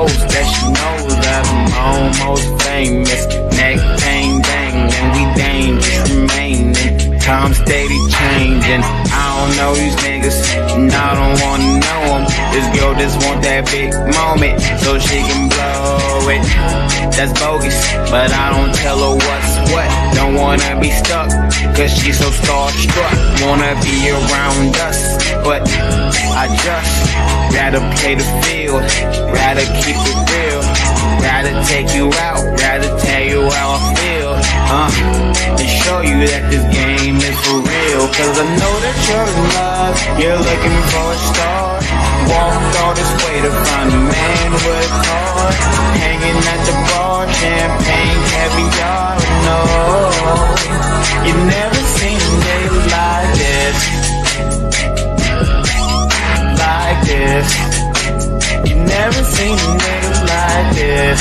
post that she knows that I'm almost famous. Neck bang bang, and we dangerous remaining. Time steady changing. I don't know these niggas, and I don't wanna know them. This girl just want that big moment so she can blow it. That's bogus, but I don't tell her what's what. Don't wanna be stuck, cause she's so starstruck. Wanna be around us, but I just rather play the field, rather keep it real, rather take you out, rather tell you how I feel, and show you that this game is for real. Cause I know that you're in love, you're looking for a star. Walked all this way to find a man with a car, hanging at the bar, champagne, caviar. No, you never seen a nigga like this, like this. You never seen a nigga like this,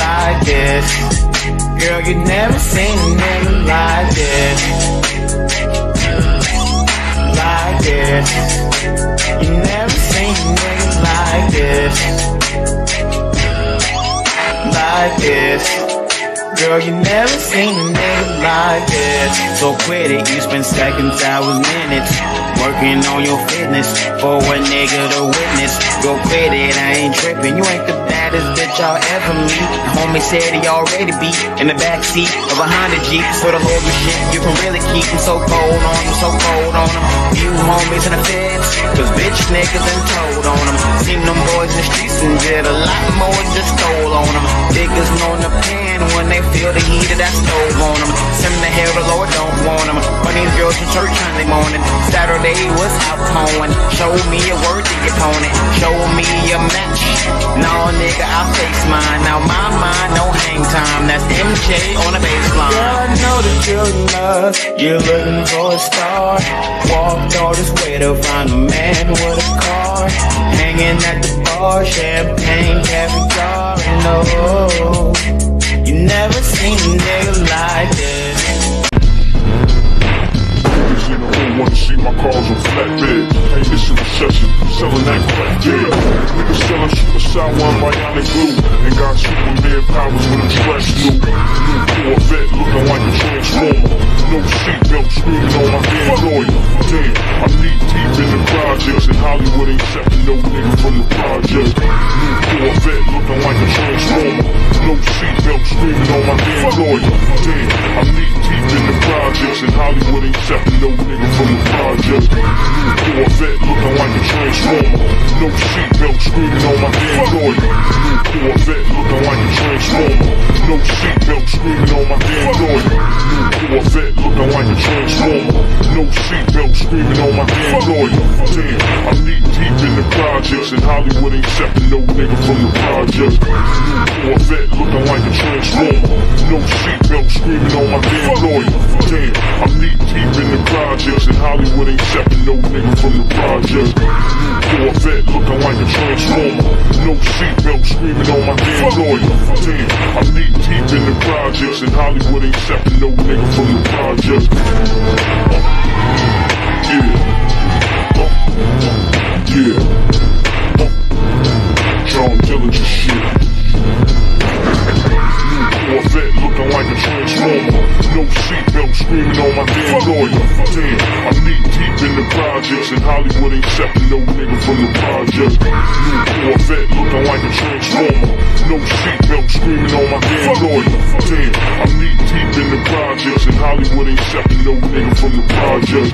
like this. Girl, you never seen a nigga like this, like this. You never seen a nigga like this, like this. Girl, you never seen a nigga like this. So quit it, you spend seconds, hours, minutes working on your fitness for a nigga to witness. Go quit it, I ain't tripping. You ain't the baddest bitch I'll ever meet. The homie said he already beat in the backseat of a Honda Jeep. So the whole shit you can really keep him so cold on him, so cold on him. You homies in the feds, cause bitch niggas done told on him. Seen them boys in the streets and did a lot more, just stole on them. Niggas know the pen when they feel the heat of that stove on them. Send the hell, the Lord don't want them. Funny girls from church Sunday morning, Saturday was out pouring. Show me a worthy opponent, show me a match. No nigga, I face mine. Now my mind, no hang time. That's MJ on the baseline. Girl, I know that you're in love, you're looking for a star. Walked all this way to find a man with a car, hanging at the bar, champagne, caviar. No, you never seen a nigga like this. Niggas in the room wanna see my cars on flatbed. Hey, this is a recession, selling that crack, yeah. Niggas selling super sour and bionic glue, and got Superman powers with a trash new. New Corvette looking like a transformer. No seatbelt screaming on my damn lawyer. Damn, I'm knee deep in the projects, and Hollywood ain't accepting no nigga from the project. New Corvette looking like a transformer. No seatbelt screaming on my damn lawyer. Damn, I'm knee deep in the projects, and Hollywood ain't accepting no nigga from the project. New Corvette looking like a transformer. No seatbelt screaming on my damn lawyer. New Corvette looking like a transformer. No seatbelt screaming on my damn lawyer. New Corvette looking like a transformer. No seatbelt screaming on my damn lawyer. Damn, I'm knee deep in the projects, and Hollywood ain't accepting no nigga from the project. New Corvette looking like a transformer. No seatbelt screaming on my damn lawyer. Damn, I'm knee deep in the projects, and Hollywood ain't accepting no nigga from the project. New Corvette looking like a transformer. No seatbelt screaming on my damn lawyer. Damn, I'm knee deep in the projects, and Hollywood ain't accepting no nigga from the project. Yeah. John Dillinger shit. New Corvette looking like a transformer. No seatbelt screaming on my damn lawyer. Damn, I'm knee deep in the projects, and Hollywood ain't accepting no nigga from the project. New Corvette looking like a transformer. No seatbelt screaming on my damn lawyer. Damn, I'm knee deep in the projects, and Hollywood ain't accepting no nigga from the project.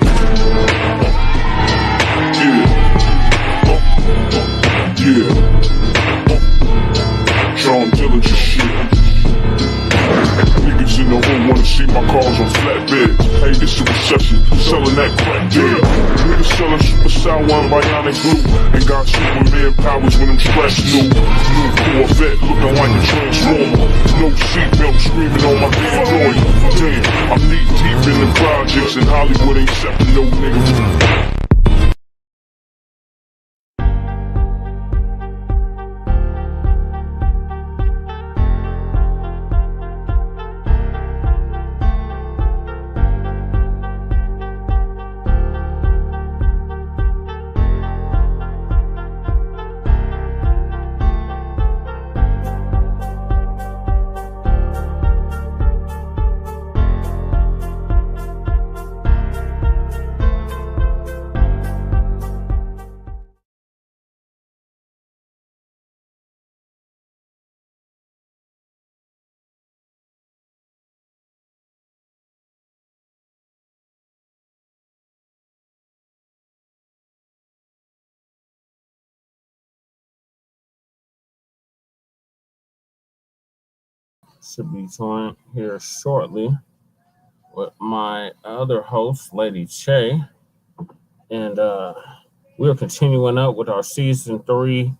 Yeah. John Dillinger shit. Niggas in the hood wanna see my cars on flatbed. Hey, this is a recession, selling that crack, yeah. Niggas selling super sour and bionic glue, and got Superman powers with them scratch new. New Corvette looking like a transformer. No seatbelt screaming on my damn lawyer. Damn, I'm knee deep in the projects, and Hollywood ain't accepting no nigga. should be joined here shortly with my other host, Lady Che. And we're continuing up with our season 3,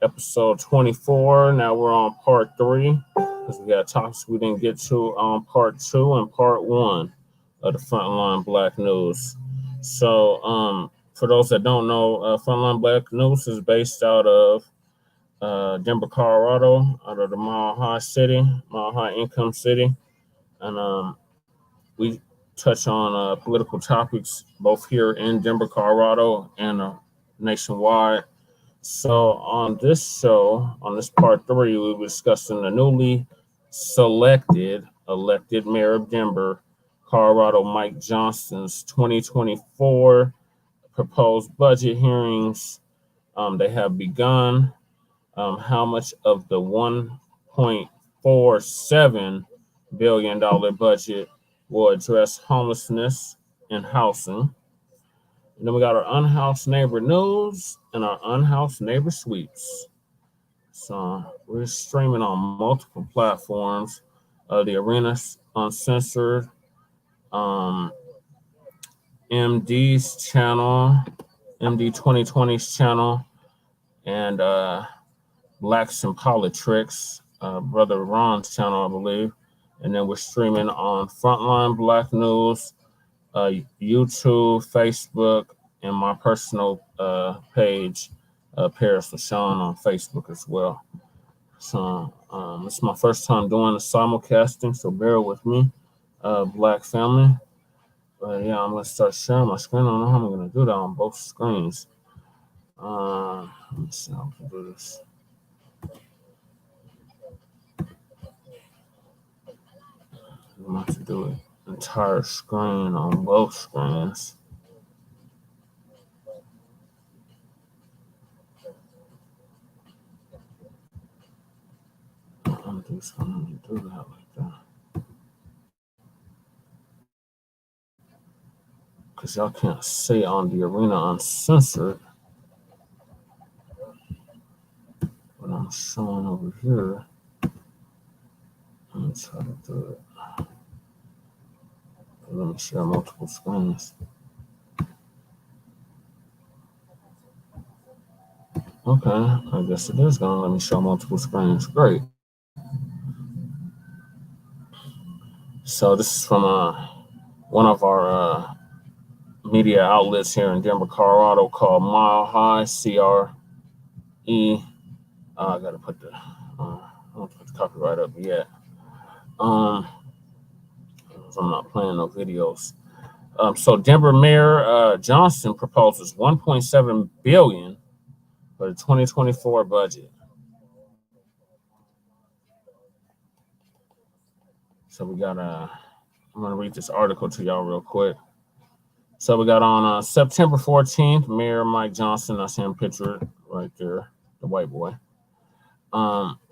episode 24. Now we're on part 3 because we got topics we didn't get to on part 2 and part 1 of the Front Line Blacc News. So, for those that don't know, Frontline Blacc News is based out of Denver, Colorado, out of the Mile High income city. And we touch on political topics both here in Denver, Colorado, and nationwide. So on this show, on this part 3, we'll be discussing the newly elected mayor of Denver, Colorado, Mike Johnston's 2024 proposed budget hearings. They have begun. How much of the $1.47 billion budget will address homelessness and housing? And then we got our Unhoused Neighbor News and our Unhoused Neighbor Sweeps. So we're streaming on multiple platforms. The Arena's Uncensored, MD's channel, MD 2020's channel, and Blacks and Politics, Brother Ron's channel, I believe. And then we're streaming on Frontline Blacc News, YouTube, Facebook, and my personal page, Paris LaShawn, on Facebook as well. So it's my first time doing the simulcasting, so bear with me, Black family. But yeah, I'm going to start sharing my screen. I don't know how I'm going to do that on both screens. Let me see how I can do this. I'm going to have to do it entire screen on both screens. I'm just going to do that like that. Because y'all can't see on the Arena Uncensored what I'm showing over here. Let me try to do it. Let me share multiple screens. Okay, I guess it is going to let me show multiple screens. Great. So this is from one of our media outlets here in Denver, Colorado, called Mile High, CRE. I got to put the, I don't put the copyright up yet. I'm not playing no videos. So Denver Mayor Johnston proposes $1.7 billion for the 2024 budget. So we got I'm gonna read this article to y'all real quick. So we got on September 14th, Mayor Mike Johnston, I see him pictured right there, the white boy,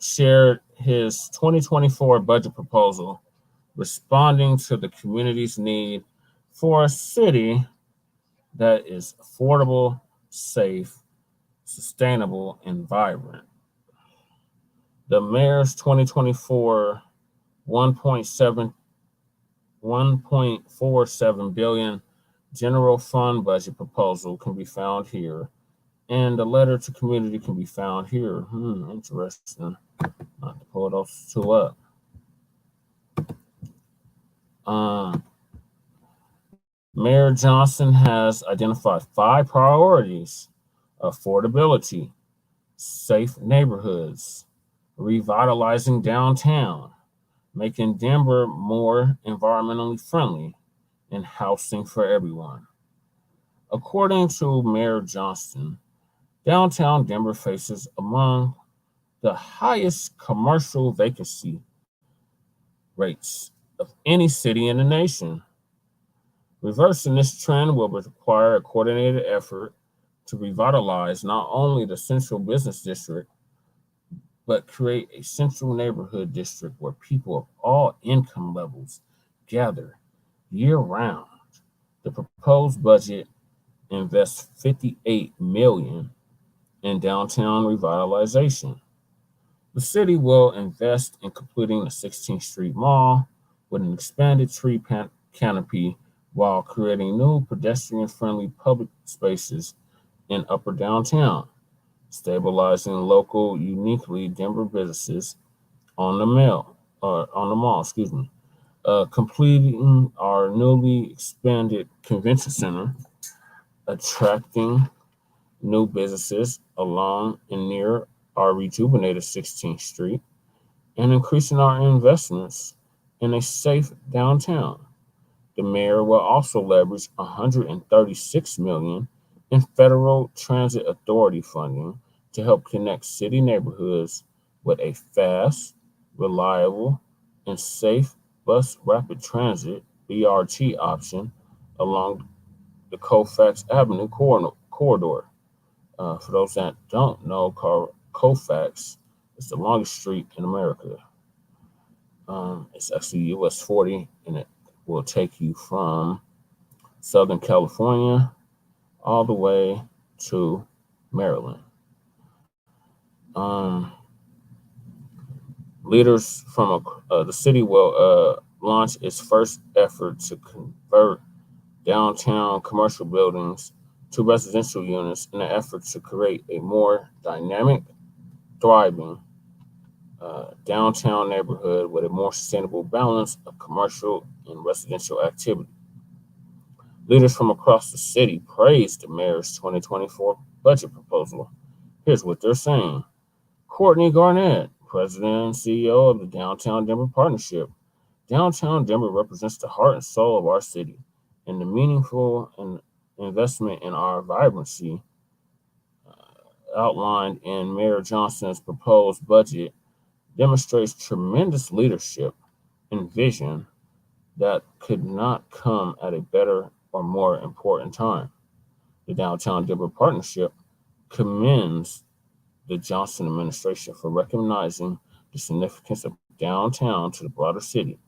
shared his 2024 budget proposal, responding to the community's need for a city that is affordable, safe, sustainable, and vibrant. The mayor's 2024 1.47 billion general fund budget proposal can be found here, and the letter to community can be found here. Interesting. Not to pull those two up. Mayor Johnston has identified 5 priorities: affordability, safe neighborhoods, revitalizing downtown, making Denver more environmentally friendly, and housing for everyone. According to Mayor Johnston, downtown Denver faces among the highest commercial vacancy rates of any city in the nation. Reversing this trend will require a coordinated effort to revitalize not only the central business district, but create a central neighborhood district where people of all income levels gather year-round. The proposed budget invests $58 million in downtown revitalization. The city will invest in completing the 16th Street Mall with an expanded tree canopy while creating new pedestrian-friendly public spaces in upper downtown, stabilizing local, uniquely Denver businesses on the mall, completing our newly expanded convention center, attracting new businesses along and near our rejuvenated 16th Street, and increasing our investments in a safe downtown. The mayor will also leverage 136 million in federal transit authority funding to help connect city neighborhoods with a fast, reliable, and safe bus rapid transit BRT option along the Colfax Avenue corridor. For those that don't know, Colfax is the longest street in America. It's actually US 40, and it will take you from Southern California all the way to Maryland. Um, Leaders from the city will launch its first effort to convert downtown commercial buildings to residential units in an effort to create a more dynamic, thriving downtown neighborhood with a more sustainable balance of commercial and residential activity. Leaders from across the city praised the mayor's 2024 budget proposal. Here's what they're saying. Courtney Garnett, president and CEO of the Downtown Denver Partnership. Downtown Denver represents the heart and soul of our city, and the meaningful investment in our vibrancy outlined in Mayor Johnston's proposed budget demonstrates tremendous leadership and vision that could not come at a better or more important time. The Downtown Denver Partnership commends the Johnston administration for recognizing the significance of downtown to the broader city,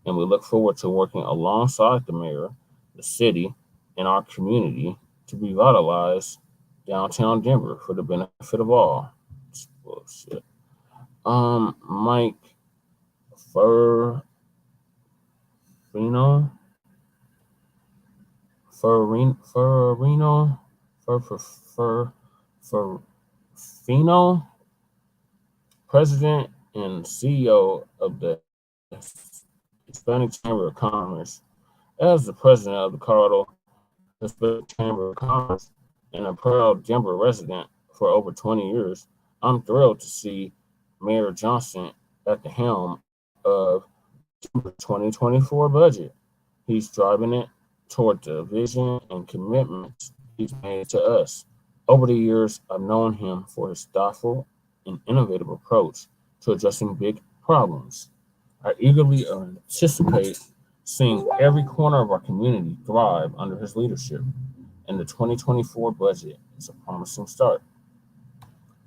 and we look forward to working alongside the mayor, the city, and our community to revitalize downtown Denver for the benefit of all. It's bullshit. Mike Furino, Furino, Furino, president and CEO of the Hispanic Chamber of Commerce. As the president of the Colorado Hispanic Chamber of Commerce and a proud Denver resident for over 20 years, I'm thrilled to see Mayor Johnston at the helm of the 2024 budget. He's driving it toward the vision and commitments he's made to us. Over the years, I've known him for his thoughtful and innovative approach to addressing big problems. I eagerly anticipate seeing every corner of our community thrive under his leadership, and the 2024 budget is a promising start.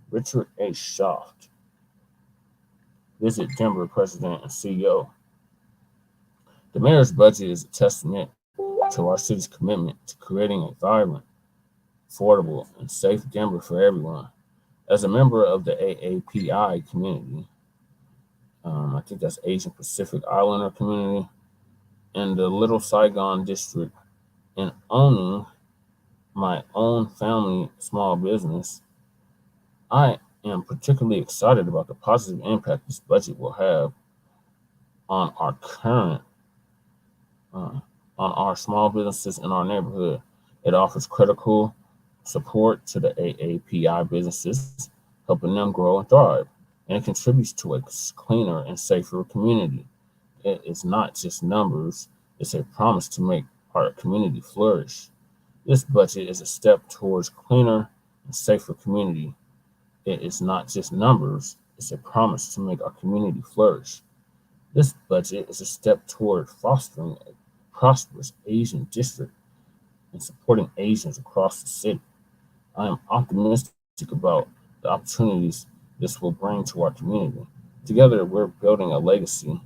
Richard A. Shaft, Visit Denver President and CEO. The mayor's budget is a testament to our city's commitment to creating a vibrant, affordable, and safe Denver for everyone. As a member of the AAPI community, I think that's Asian Pacific Islander community, in the Little Saigon district, and owning my own family small business, I am particularly excited about the positive impact this budget will have on our current, on our small businesses in our neighborhood. It offers critical support to the AAPI businesses, helping them grow and thrive, and it contributes to a cleaner and safer community. It is not just numbers, it's a promise to make our community flourish. This budget is a step towards cleaner and safer community. It is not just numbers, it's a promise to make our community flourish. This budget is a step toward fostering a prosperous Asian district and supporting Asians across the city. I am optimistic about the opportunities this will bring to our community. Together, we're building a legacy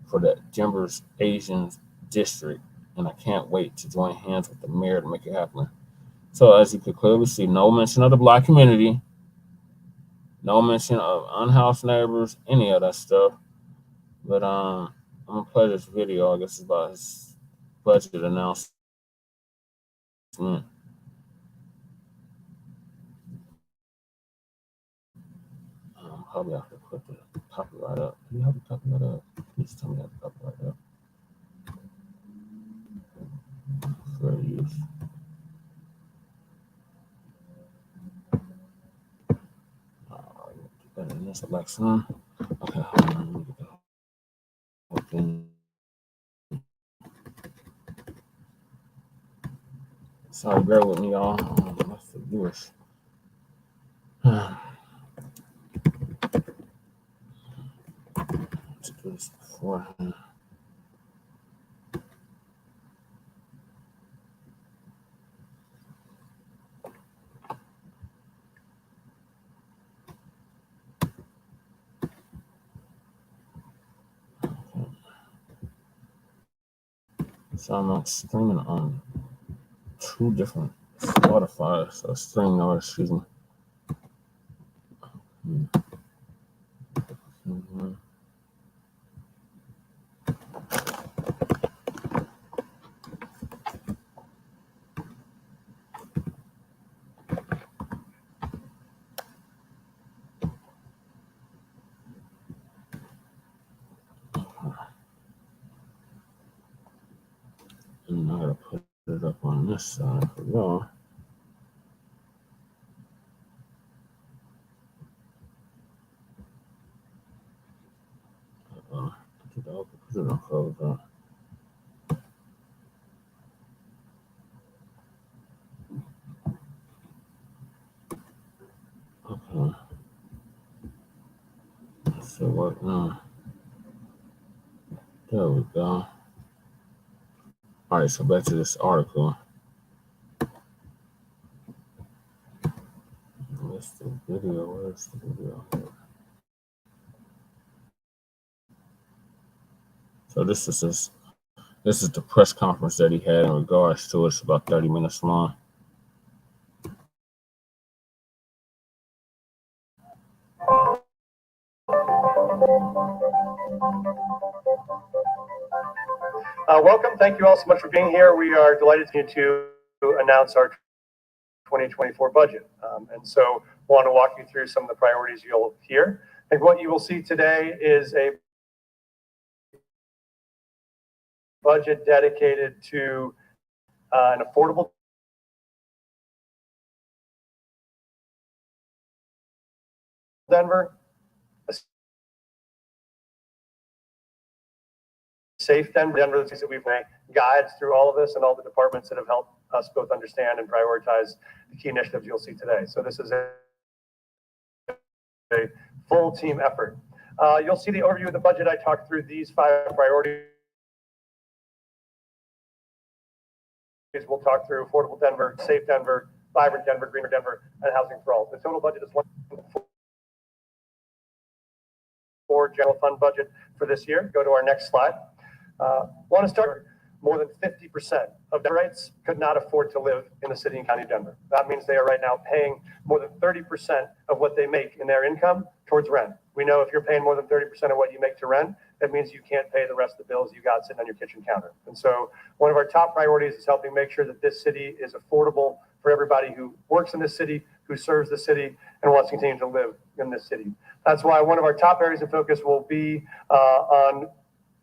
for the Denver's Asian district, and I can't wait to join hands with the mayor to make it happen. So, as you can clearly see, no mention of the Black community, No mention of unhoused neighbors, any of that stuff. But I'm gonna play this video. I guess it's about his budget announcement. Probably have to put the copyright up. Do you have the copyright up? Please tell me you have the copyright up. Fair use. Better than this election. Okay, hold on. Let me get the whole thing. Sorry, bear with me, y'all. That's the viewers. Let's do this beforehand. So I'm not streaming on two different Spotify, so streaming or excuse me. Mm-hmm. And I gotta put it up on this side for y'all. Put it on close up. Okay. So what now? There we go. All right, so back to this article. Where's the video? Where's the video? So this is the press conference that he had in regards to it. It's about 30 minutes long. Welcome. Thank you all so much for being here. We are delighted to announce our 2024 budget. And so want to walk you through some of the priorities you'll hear. I think what you will see today is a budget dedicated to an affordable Denver, a safe Denver, that we've made guides through all of this and all the departments that have helped us both understand and prioritize the key initiatives you'll see today. So this is a full team effort. You'll see the overview of the budget. I talked through these 5 priorities. We'll talk through affordable Denver, safe Denver, vibrant Denver, greener Denver, and housing for all. The total budget is $1.4 general fund budget for this year. Go to our next slide. Want to start. More than 50% of Denverites could not afford to live in the city and county of Denver. That means they are right now paying more than 30% of what they make in their income towards rent. We know if you're paying more than 30% of what you make to rent, that means you can't pay the rest of the bills you got sitting on your kitchen counter. And so one of our top priorities is helping make sure that this city is affordable for everybody who works in this city, who serves the city, and wants to continue to live in this city. That's why one of our top areas of focus will be on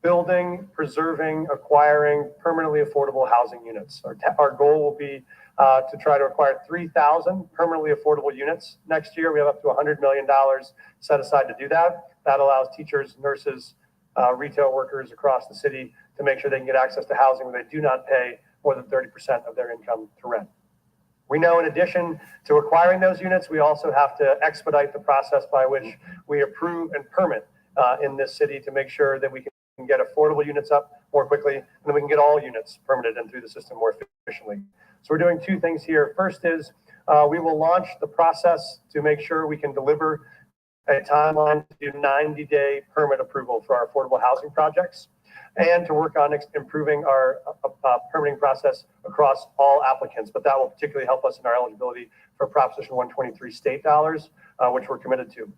building, preserving, acquiring permanently affordable housing units. Our goal will be to try to acquire 3,000 permanently affordable units next year. We have up to $100 million set aside to do that. That allows teachers, nurses, retail workers across the city to make sure they can get access to housing where they do not pay more than 30% of their income to rent. We know in addition to acquiring those units, we also have to expedite the process by which we approve and permit in this city to make sure that we can get affordable units up more quickly, and then we can get all units permitted and through the system more efficiently. So we're doing 2 things here. First is we will launch the process to make sure we can deliver a timeline to do 90-day permit approval for our affordable housing projects, and to work on improving our permitting process across all applicants. But that will particularly help us in our eligibility for Proposition 123 state dollars. which we're committed to.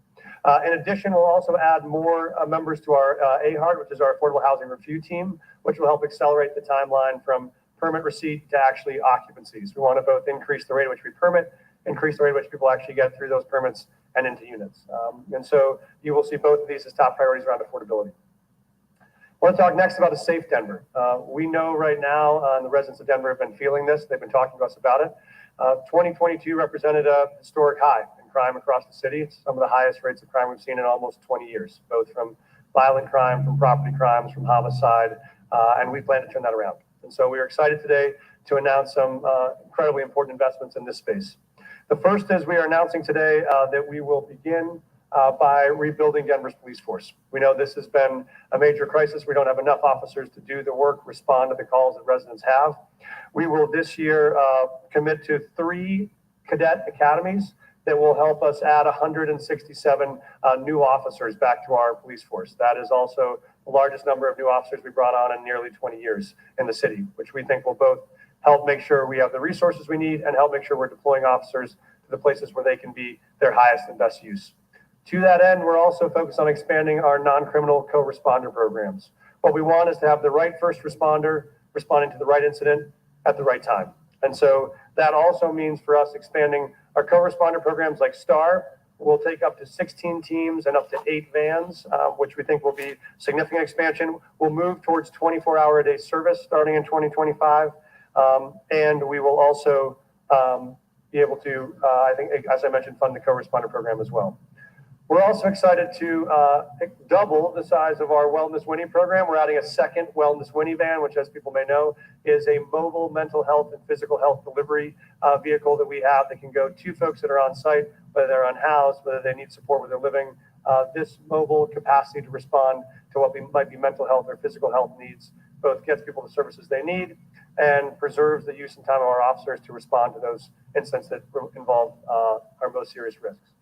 In addition, we'll also add more members to our AHARD, which is our Affordable Housing Review Team, which will help accelerate the timeline from permit receipt to actually occupancies. We want to both increase the rate at which we permit, increase the rate at which people actually get through those permits and into units. And so you will see both of these as top priorities around affordability. I want to talk next about a safe Denver. We know right now, and the residents of Denver have been feeling this. They've been talking to us about it. 2022 represented a historic high in crime across the city. It's some of the highest rates of crime we've seen in almost 20 years, both from violent crime, from property crimes, from homicide, and we plan to turn that around. And so we are excited today to announce some incredibly important investments in this space. The first is we are announcing today that we will begin by rebuilding Denver's police force. We know this has been a major crisis. We don't have enough officers to do the work, respond to the calls that residents have. We will this year commit to 3 cadet academies that will help us add 167 new officers back to our police force. That is also the largest number of new officers we brought on in nearly 20 years in the city, which we think will both help make sure we have the resources we need and help make sure we're deploying officers to the places where they can be their highest and best use. To that end, we're also focused on expanding our non-criminal co-responder programs. What we want is to have the right first responder responding to the right incident at the right time. And so that also means for us expanding our co-responder programs like STAR. We'll take up to 16 teams and up to 8 vans, which we think will be significant expansion. We'll move towards 24-hour-a-day service starting in 2025. And we will also be able to, I think, as I mentioned, fund the co-responder program as well. We're also excited to double the size of our Wellness Winnie program. We're adding a second Wellness Winnie van, which, as people may know, is a mobile mental health and physical health delivery vehicle that we have that can go to folks that are on site, whether they're unhoused, whether they need support where they're living. This mobile capacity to respond to what might be mental health or physical health needs both gets people the services they need and preserves the use and time of our officers to respond to those incidents that involve our most serious risks.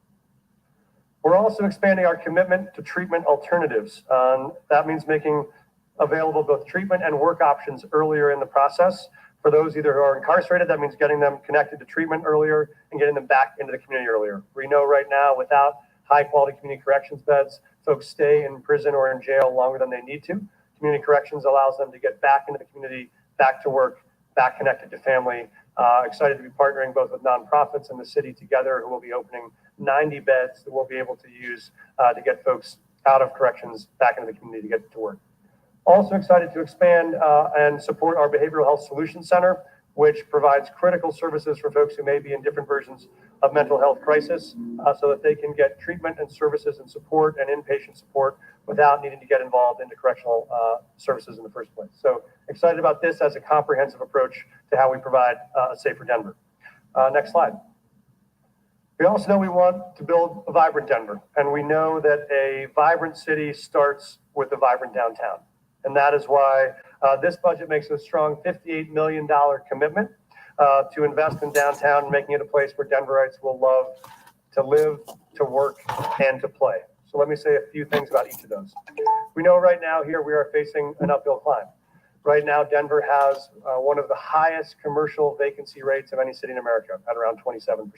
We're also expanding our commitment to treatment alternatives. That means making available both treatment and work options earlier in the process. For those either who are incarcerated, that means getting them connected to treatment earlier and getting them back into the community earlier. We know right now without high quality community corrections beds, folks stay in prison or in jail longer than they need to. Community corrections allows them to get back into the community, back to work, back connected to family. Excited to be partnering both with nonprofits and the city together, who will be opening 90 beds that we'll be able to use to get folks out of corrections back into the community to get to work. Also excited to expand and support our Behavioral Health Solutions Center, which provides critical services for folks who may be in different versions of mental health crisis so that they can get treatment and services and support and inpatient support without needing to get involved into correctional services in the first place. So excited about this as a comprehensive approach to how we provide a safer Denver. Next slide. We also know we want to build a vibrant Denver, and we know that a vibrant city starts with a vibrant downtown. And that is why this budget makes a strong $58 million commitment to invest in downtown and making it a place where Denverites will love to live, to work, and to play. So let me say a few things about each of those. We know right now here we are facing an uphill climb. Right now, Denver has one of the highest commercial vacancy rates of any city in America at around 27%.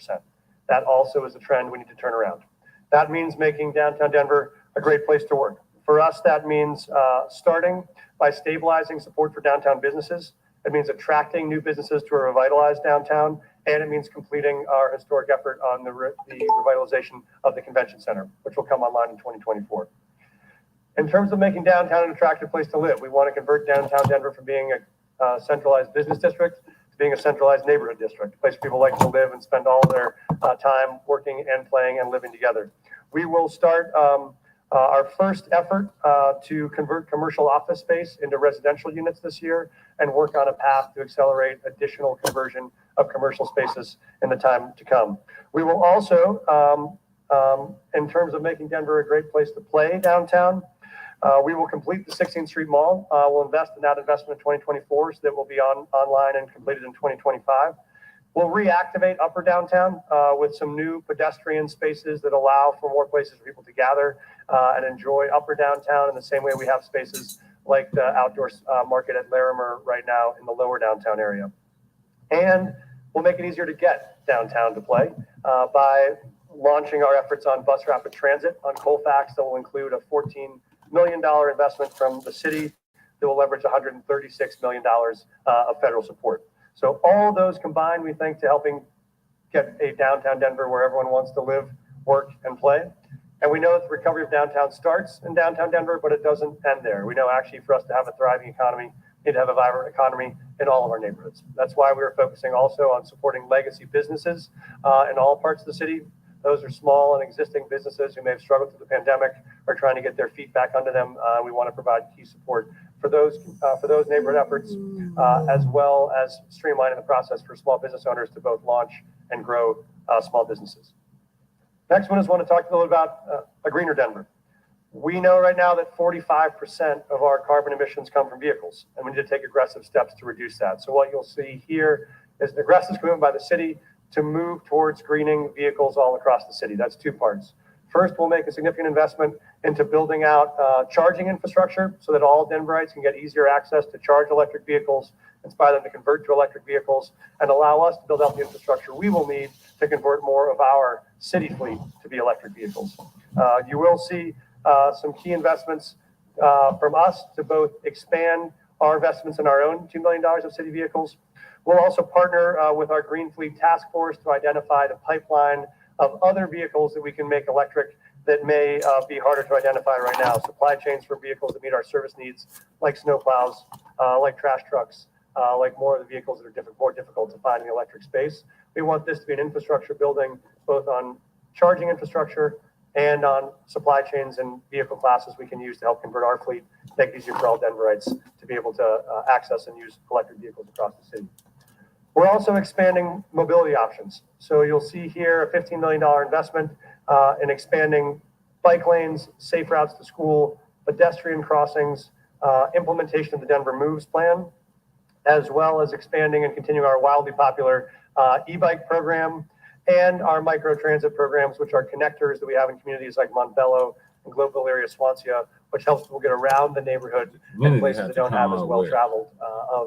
That also is a trend we need to turn around. That means making downtown Denver a great place to work. For us, that means starting by stabilizing support for downtown businesses. It means attracting new businesses to a revitalized downtown, and it means completing our historic effort on the revitalization of the convention center, which will come online in 2024. In terms of making downtown an attractive place to live, we want to convert downtown Denver from being a centralized business district to being a centralized neighborhood district, a place people like to live and spend all their time working and playing and living together. We will start our first effort to convert commercial office space into residential units this year and work on a path to accelerate additional conversion of commercial spaces in the time to come. We will also, in terms of making Denver a great place to play downtown, we will complete the 16th Street Mall. We'll invest in that investment in 2024 so that will be online and completed in 2025. We'll reactivate Upper Downtown with some new pedestrian spaces that allow for more places for people to gather and enjoy Upper Downtown in the same way we have spaces like the outdoor market at Larimer right now in the Lower Downtown area. And we'll make it easier to get downtown to play by launching our efforts on bus rapid transit on Colfax that will include a $14 million investment from the city that will leverage $136 million of federal support. So all those combined, we think, to helping get a downtown Denver where everyone wants to live, work, and play. And we know that the recovery of downtown starts in downtown Denver, but it doesn't end there. We know actually for us to have a thriving economy, we need to have a vibrant economy in all of our neighborhoods. That's why we're focusing also on supporting legacy businesses in all parts of the city. Those are small and existing businesses who may have struggled through the pandemic or trying to get their feet back under them. We want to provide key support for those neighborhood efforts, as well as streamlining the process for small business owners to both launch and grow small businesses. Next one is want to talk a little about a greener Denver. We know right now that 45% of our carbon emissions come from vehicles, and we need to take aggressive steps to reduce that. So what you'll see here is an aggressive commitment by the city to move towards greening vehicles all across the city. That's two parts. First, we'll make a significant investment into building out charging infrastructure so that all Denverites can get easier access to charge electric vehicles, inspire them to convert to electric vehicles, and allow us to build out the infrastructure we will need to convert more of our city fleet to be electric vehicles. You will see some key investments from us to both expand our investments in our own $2 million of city vehicles. We'll also partner with our Green Fleet Task Force to identify the pipeline of other vehicles that we can make electric that may be harder to identify right now. Supply chains for vehicles that meet our service needs, like snowplows, like trash trucks, like more of the vehicles that are more difficult to find in the electric space. We want this to be an infrastructure building, both on charging infrastructure and on supply chains and vehicle classes we can use to help convert our fleet, make it easier for all Denverites to be able to access and use electric vehicles across the city. We're also expanding mobility options. So you'll see here a $15 million investment in expanding bike lanes, safe routes to school, pedestrian crossings, implementation of the Denver Moves plan, as well as expanding and continuing our wildly popular e-bike program and our micro transit programs, which are connectors that we have in communities like Montbello and Globeville area, Swansea, which helps people get around the neighborhood in places that don't have as well traveled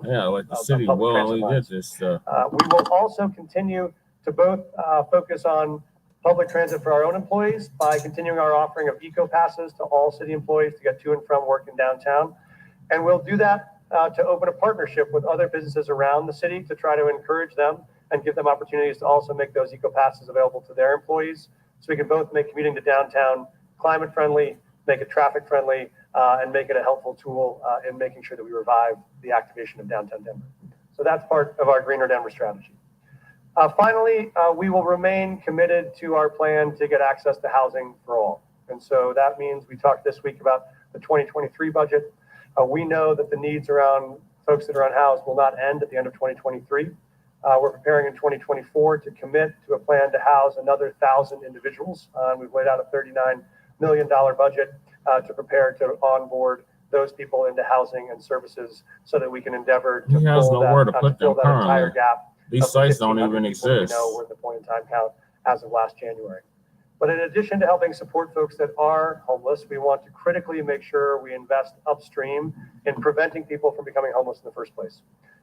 like the city will only get this stuff. We will also continue to both focus on public transit for our own employees by continuing our offering of eco passes to all city employees to get to and from work in downtown. And we'll do that to open a partnership with other businesses around the city to try to encourage them and give them opportunities to also make those eco passes available to their employees. So we can both make commuting to downtown climate friendly, make it traffic friendly, and make it a helpful tool in making sure that we revive the activation of downtown Denver. So that's part of our Greener Denver strategy. Finally, we will remain committed to our plan to get access to housing for all. And so that means we talked this week about the 2023 budget. We know that the needs around folks that are unhoused will not end at the end of 2023. We're preparing in 2024 to commit to a plan to house another 1,000 individuals. We've laid out a $39 million budget to prepare to onboard those people into housing and services so that we can endeavor to fill that entire gap. These sites don't even exist. We know we're at the point in time count as of last January. But in addition to helping support folks that are homeless, we want to critically make sure we invest upstream in preventing people from becoming homeless in the first place.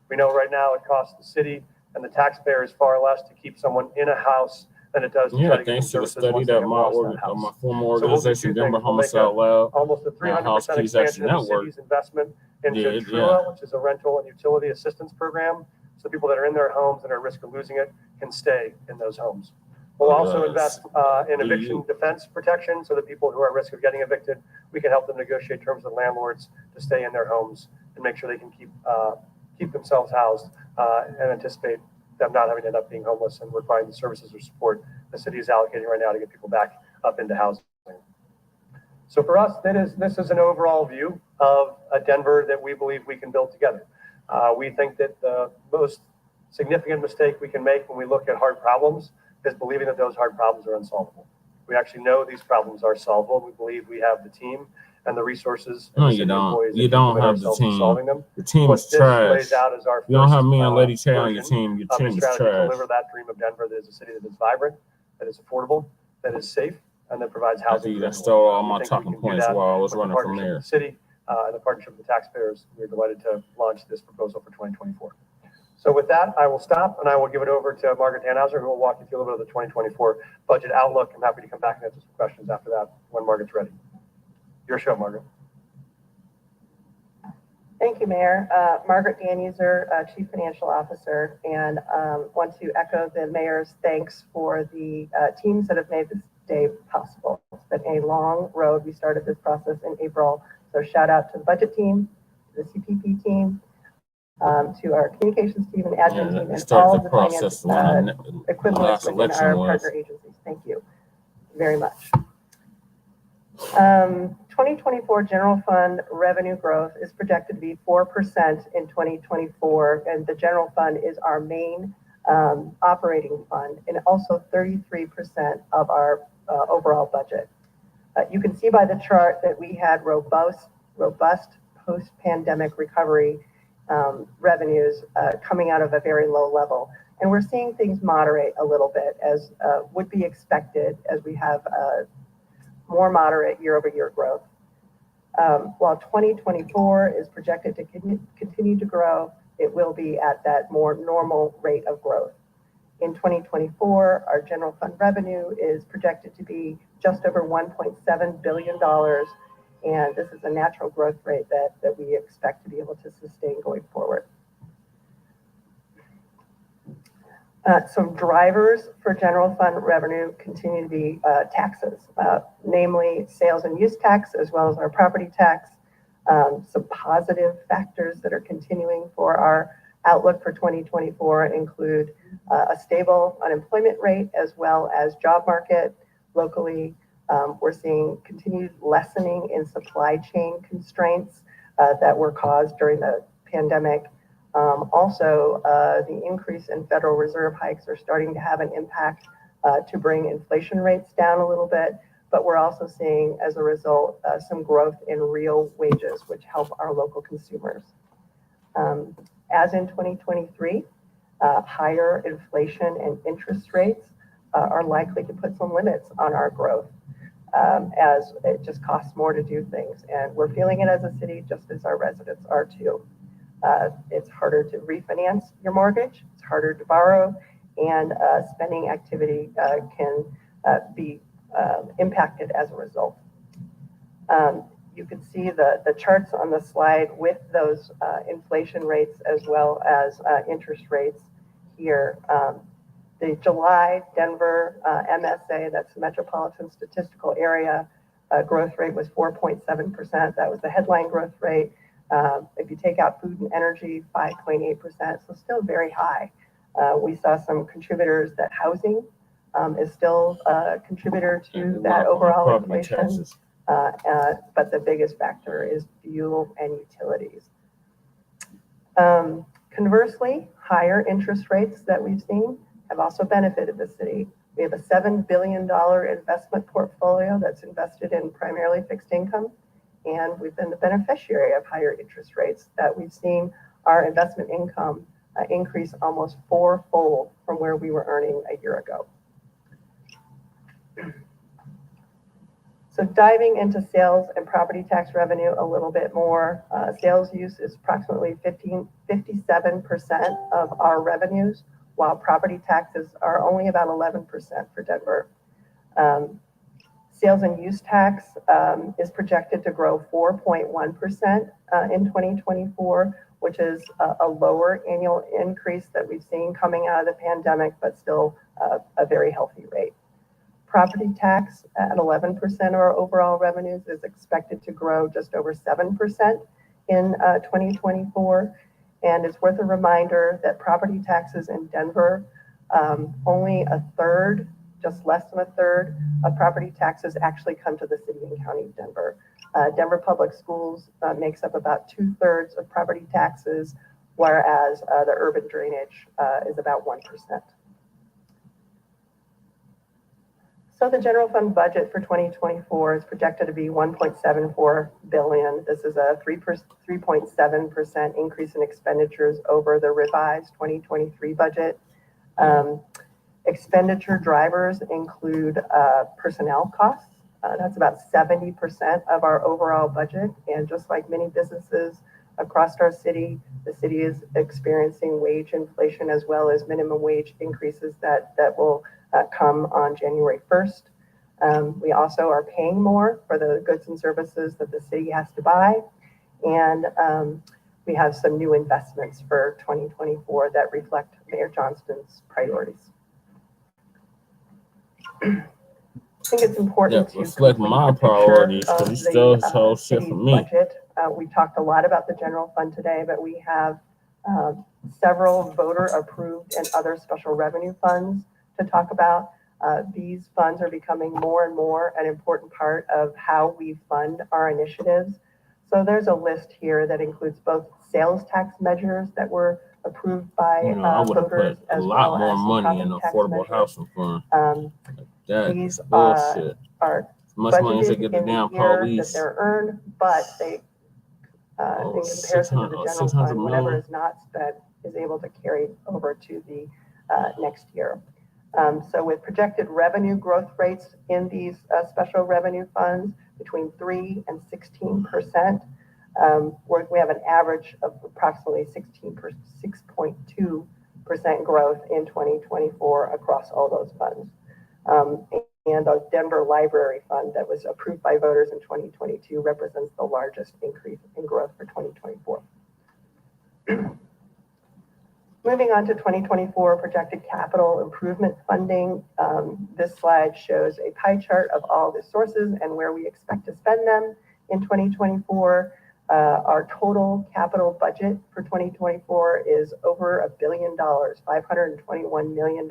We know right now it costs the city and the taxpayers far less to keep someone in a house than it does to try to get services. Study that my former organization, Denver Homeless Out Loud, almost a 300% expansion of the city's investment into TRUA, which is a rental and utility assistance program. So people that are in their homes and are at risk of losing it can stay in those homes. We'll also invest in eviction defense protection so that people who are at risk of getting evicted, we can help them negotiate terms with landlords to stay in their homes and make sure they can keep themselves housed and anticipate them not having to end up being homeless and requiring the services or support the city is allocating right now to get people back up into housing. So for us, this is an overall view of a Denver that we believe we can build together. We think that the most significant mistake we can make when we look at hard problems is believing that those hard problems are unsolvable. We actually know these problems are solvable. We believe we have the team and the resources. No, you don't. You don't have the team. The team is trash. You don't have me and Lady Tay on your team. Your team is trash. To deliver that dream of Denver, that is a city that is vibrant, that is affordable, that is safe, and that provides housing. You stole all my talking points while I was running for mayor. The city and the partnership with the taxpayers, we're delighted to launch this proposal for 2024. So with that, I will stop and I will give it over to Margaret Danhauser, who will walk you through a little bit of the 2024 budget outlook. I'm happy to come back and answer some questions after that when Margaret's ready. Your show, Margaret. Thank you, Mayor. Margaret Danhauser, Chief Financial Officer, and want to echo the Mayor's thanks for the teams that have made this day possible. It's been a long road. We started this process in April, so shout out to the budget team, the CPP team, to our communications team and admin team, and all of the finance equivalents within our partner agencies. Thank you very much. 2024 general fund revenue growth is projected to be 4% in 2024, and the general fund is our main operating fund, and also 33% of our overall budget. You can see by the chart that we had robust post-pandemic recovery revenues coming out of a very low level. And we're seeing things moderate a little bit, as would be expected, as we have more moderate year-over-year growth. While 2024 is projected to continue to grow, it will be at that more normal rate of growth. In 2024, our general fund revenue is projected to be just over $1.7 billion, and this is a natural growth rate that we expect to be able to sustain going forward. Some drivers for general fund revenue continue to be taxes, namely sales and use tax, as well as our property tax. Some positive factors that are continuing for our outlook for 2024 include a stable unemployment rate, as well as job market. Locally, we're seeing continued lessening in supply chain constraints that were caused during the pandemic. Also, the increase in Federal Reserve hikes are starting to have an impact to bring inflation rates down a little bit, but we're also seeing, as a result, some growth in real wages, which help our local consumers. As in 2023, higher inflation and interest rates are likely to put some limits on our growth, as it just costs more to do things. And we're feeling it as a city, just as our residents are too. It's harder to refinance your mortgage, it's harder to borrow, and spending activity can be impacted as a result. You can see the charts on the slide with those inflation rates as well as interest rates here. The July Denver MSA, that's the Metropolitan Statistical Area, growth rate was 4.7%. That was the headline growth rate. If you take out food and energy, 5.8%, so still very high. We saw some contributors that housing is still a contributor to that overall inflation, but the biggest factor is fuel and utilities. Conversely, higher interest rates that we've seen have also benefited the city. We have a $7 billion investment portfolio that's invested in primarily fixed income, and we've been the beneficiary of higher interest rates that we've seen our investment income increase almost fourfold from where we were earning a year ago. So diving into sales and property tax revenue a little bit more, sales use is approximately 57% of our revenues, while property taxes are only about 11% for Denver. Sales and use tax is projected to grow 4.1% in 2024, which is a lower annual increase that we've seen coming out of the pandemic, but still a very healthy rate. Property tax at 11% of our overall revenues is expected to grow just over 7% in 2024. And it's worth a reminder that property taxes in Denver, only a third, just less than a third of property taxes actually come to the city and county of Denver. Denver Public Schools makes up about 2/3 of property taxes, whereas the urban drainage is about 1%. So the general fund budget for 2024 is projected to be $1.74 billion. This is a 3.7% increase in expenditures over the revised 2023 budget. Expenditure drivers include personnel costs. That's about 70% of our overall budget. And just like many businesses across our city. The city is experiencing wage inflation as well as minimum wage increases that will come on January 1st. We also are paying more for the goods and services that the city has to buy. And we have some new investments for 2024 that reflect Mayor Johnston's priorities. I think it's important to reflect my priorities because he stole this whole shit from me. Budget. We talked a lot about the general fund today, but we have several voter approved and other special revenue funds to talk about. These funds are becoming more and more an important part of how we fund our initiatives. So there's a list here that includes both sales tax measures that were approved by I would have voters, put a as lot well more as money in affordable housing fund. These bullshit. are As much money as they budgeted get the in the damn year police. that they're earned, but they, in comparison to the general fund, whatever is not spent is able to carry over to the next year. So with projected revenue growth rates in these special revenue funds between 3 and 16%, we have an average of approximately 6.2% growth in 2024 across all those funds. And the Denver Library Fund that was approved by voters in 2022 represents the largest increase in growth for 2024. Moving on to 2024 projected capital improvement funding. This slide shows a pie chart of all the sources and where we expect to spend them in 2024. Our total capital budget for 2024 is over $1 billion, $521 million,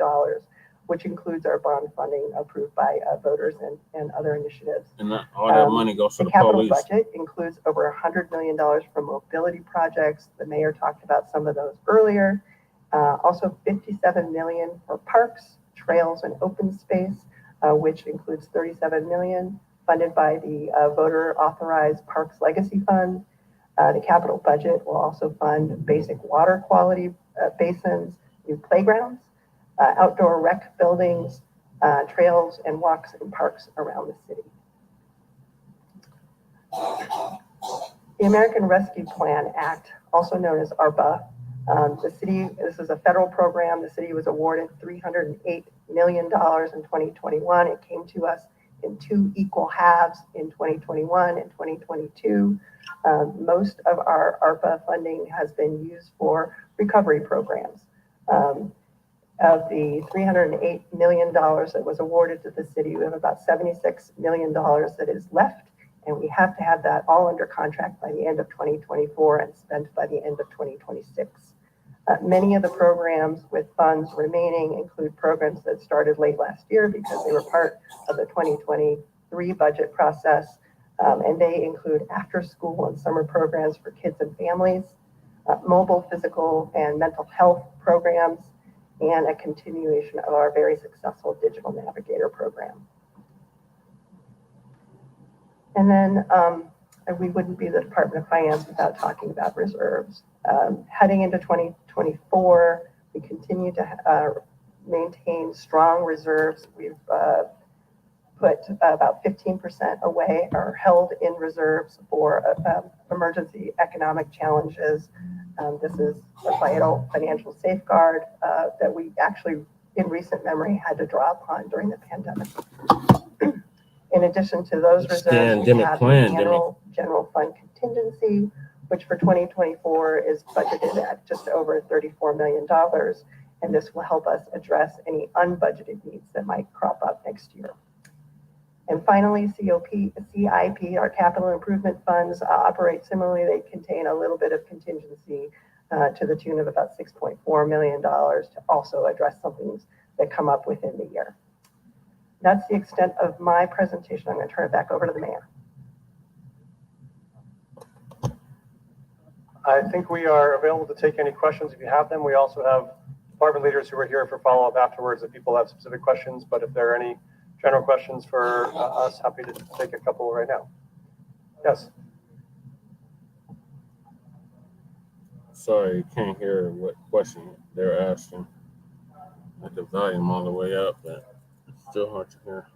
which includes our bond funding approved by voters and other initiatives. And all that money goes to the capital police. Budget includes over $100 million for mobility projects. The mayor talked about some of those earlier. Also $57 million for parks, trails, and open space, which includes $37 million funded by the voter authorized Parks Legacy Fund. The capital budget will also fund basic water quality basins, new playgrounds, outdoor rec buildings, trails and walks and parks around the city. The American Rescue Plan Act, also known as ARPA, this is a federal program. The city was awarded $308 million in 2021. It came to us in 2 equal halves in 2021 and 2022. Most of our ARPA funding has been used for recovery programs. Of the $308 million that was awarded to the city, we have about $76 million that is left, and we have to have that all under contract by the end of 2024 and spent by the end of 2026. Many of the programs with funds remaining include programs that started late last year because they were part of the 2023 budget process, and they include after school and summer programs for kids and families, mobile physical and mental health programs, and a continuation of our very successful Digital Navigator program. And then we wouldn't be the Department of Finance without talking about reserves. Heading into 2024, we continue to maintain strong reserves. We've put about 15% away or held in reserves for emergency economic challenges. This is a vital financial safeguard that we actually, in recent memory, had to draw upon during the pandemic. In addition to those reserves, we have the annual general fund contingency, which for 2024 is budgeted at just over $34 million. And this will help us address any unbudgeted needs that might crop up next year. And finally, CIP, our capital improvement funds, operate similarly. They contain a little bit of contingency to the tune of about $6.4 million to also address some things that come up within the year. That's the extent of my presentation. I'm going to turn it back over to the mayor. I think we are available to take any questions if you have them. We also have department leaders who are here for follow-up afterwards if people have specific questions, but if there are any general questions for us, happy to take a couple right now. Yes. Sorry, can't hear what question they're asking. At the volume all the way up, but it's still hard to hear.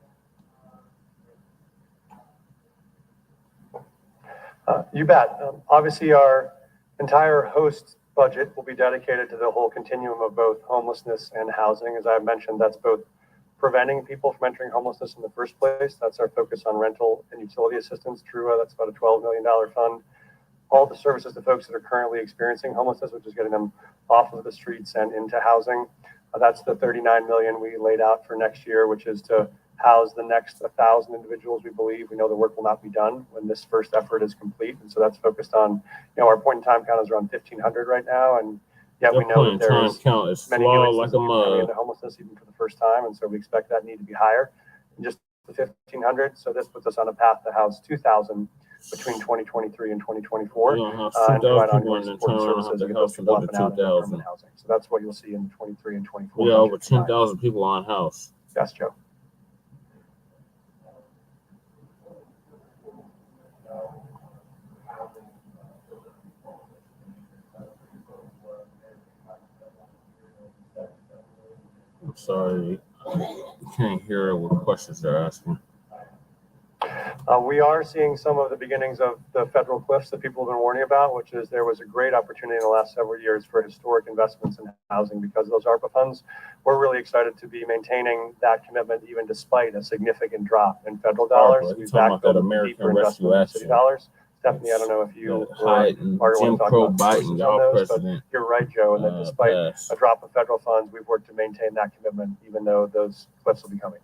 You bet. Obviously, our entire host budget will be dedicated to the whole continuum of both homelessness and housing. As I mentioned, that's both preventing people from entering homelessness in the first place. That's our focus on rental and utility assistance. TRUA, that's about a $12 million fund. All the services to folks that are currently experiencing homelessness, which is getting them off of the streets and into housing. That's the $39 million we laid out for next year, which is to house the next 1,000 individuals. We believe, we know the work will not be done when this first effort is complete. And so that's focused on, our point in time count is around 1,500 right now. And yet we know that there's many new instances coming into homelessness even for the first time. And so we expect that need to be higher than just the 1,500. So this puts us on a path to house 2,000 between 2023 and 2024, and provide ongoing support services to get those people up and out in permanent housing. So that's what you'll see in 23 and 24. Yeah, over 10,000 people on house. Yes, Joe. I'm sorry, I can't hear what questions they're asking. We are seeing some of the beginnings of the federal cliffs that people have been warning about, which is there was a great opportunity in the last several years for historic investments in housing because of those ARPA funds. We're really excited to be maintaining that commitment even despite a significant drop in federal dollars. We've backed up deeper investment in city dollars. Stephanie, I don't know if you or Jim Crow Biden, y'all president. You're right, Joe, and that despite a drop of federal funds, we've worked to maintain that commitment even though those cliffs will be coming.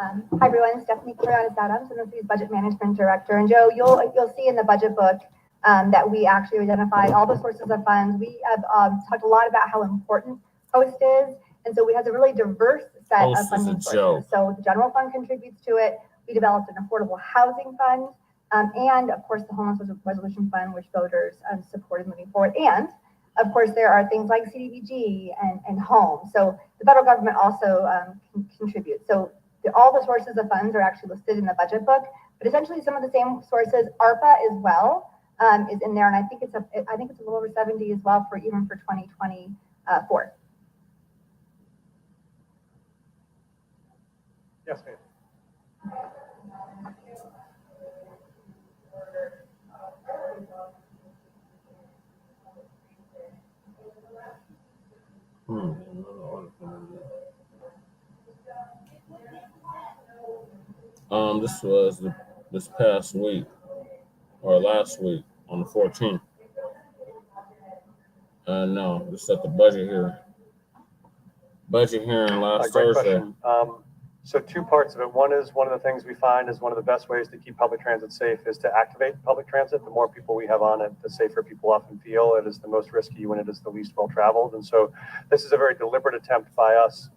Hi everyone, Stephanie Adams, I'm the Budget Management Director. And Joe, you'll see in the budget book that we actually identified all the sources of funds. We have talked a lot about how important HOST is, and so we have a really diverse set of funding sources. So the general fund contributes to it. We developed an affordable housing fund, and of course the homeless resolution fund, which voters supported moving forward. And of course, there are things like CDBG and HOME. So the federal government also contributes. So all the sources of funds are actually listed in the budget book, but essentially some of the same sources. ARPA as well is in there, and I think it's a little over 70 as well for even for 2024. Yes, ma'am. This was this past week or last week on the 14th. No, this is at the budget hearing. Budget hearing last Thursday. So two parts of it. One is one of the things we find is one of the best ways to keep public transit safe is to activate public transit. The more people we have on it, the safer people often feel. It is the most risky when it is the least well traveled. And so this is a very deliberate attempt by us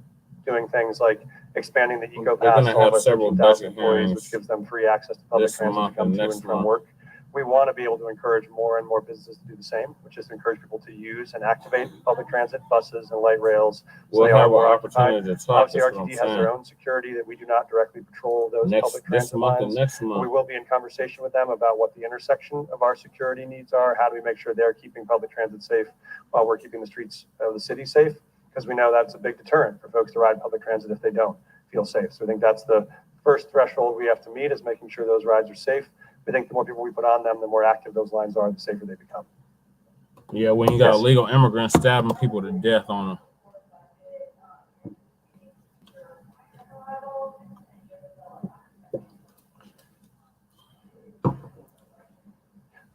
doing things like expanding the eco pass to all of our 13,000 employees, which gives them free access to public transit to come to and from work. We want to be able to encourage more and more businesses to do the same, which is to encourage people to use and activate public transit, buses and light rails. So they are more occupied. Obviously, RTD has their own security that we do not directly patrol those public transit lines. We will be in conversation with them about what the intersection of our security needs are. How do we make sure they're keeping public transit safe while we're keeping the streets of the city safe? Because we know that's a big deterrent for folks to ride public transit if they don't feel safe. So I think that's the first threshold we have to meet is making sure those rides are safe. We think the more people we put on them, the more active those lines are, the safer they become. Yeah, when you got illegal immigrants stabbing people to death on them.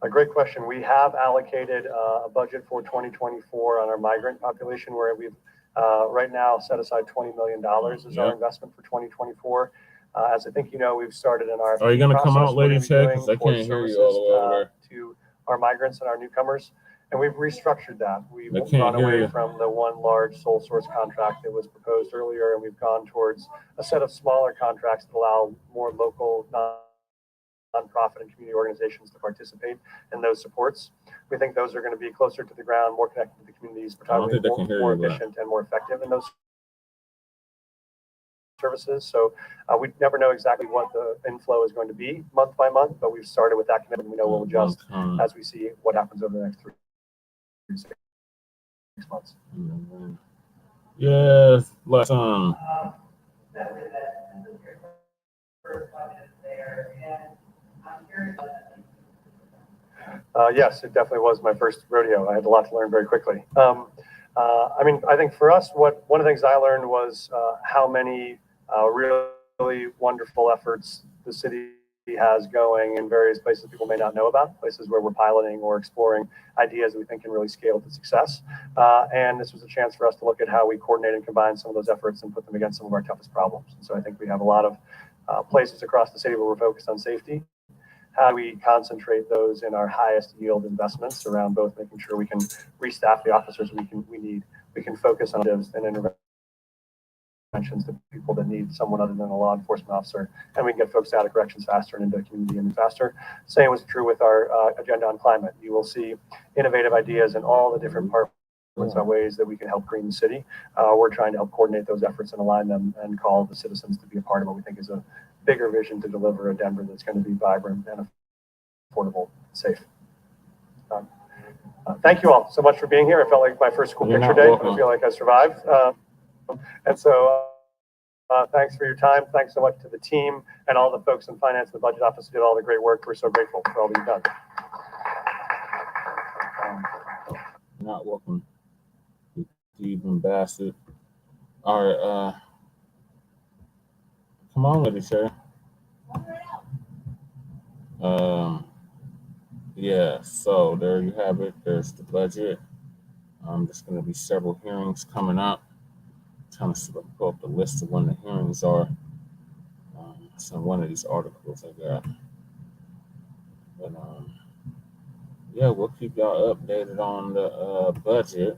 A great question. We have allocated a budget for 2024 on our migrant population where we've right now set aside $20 million as our investment for 2024. As I think you know, we've started an RFP. Are you going to come out later today? Because I can't hear you all the way over there. To our migrants and our newcomers, and we've restructured that. We've gone away from the one large sole source contract that was proposed earlier, and we've gone towards a set of smaller contracts that allow more local nonprofit and community organizations to participate in those supports. We think those are going to be closer to the ground, more connected to the communities, but more efficient and more effective in those services. So we never know exactly what the inflow is going to be month by month, but we've started with that commitment. We know we'll adjust as we see what happens over the next 3 to 6 months. Yes, let's Yes, it definitely was my first rodeo. I had a lot to learn very quickly. I mean, I think for us, one of the things I learned was how many really wonderful efforts the city has going in various places people may not know about, places where we're piloting or exploring ideas that we think can really scale to success. And this was a chance for us to look at how we coordinate and combine some of those efforts and put them against some of our toughest problems. And so I think we have a lot of places across the city where we're focused on safety. How do we concentrate those in our highest yield investments around both making sure we can restaff the officers we need, we can focus on and interventions to people that need someone other than a law enforcement officer, and we can get folks out of corrections faster and into community and faster. Same was true with our agenda on climate. You will see innovative ideas in all the different departments on ways that we can help green the city. We're trying to help coordinate those efforts and align them and call the citizens to be a part of what we think is a bigger vision to deliver a Denver that's going to be vibrant and affordable, safe. Thank you all so much for being here. I felt like my first school picture day, but I feel like I survived. And so thanks for your time. Thanks so much to the team and all the folks in finance and the budget office who did all the great work. We're so grateful for all that you've done. Not welcome, Stephen Bassett. All right, come on with it, sir. Yeah, so there you have it. There's the budget. There's going to be several hearings coming up. I'm trying to pull up the list of when the hearings are. It's in one of these articles I got. But yeah, we'll keep y'all updated on the budget.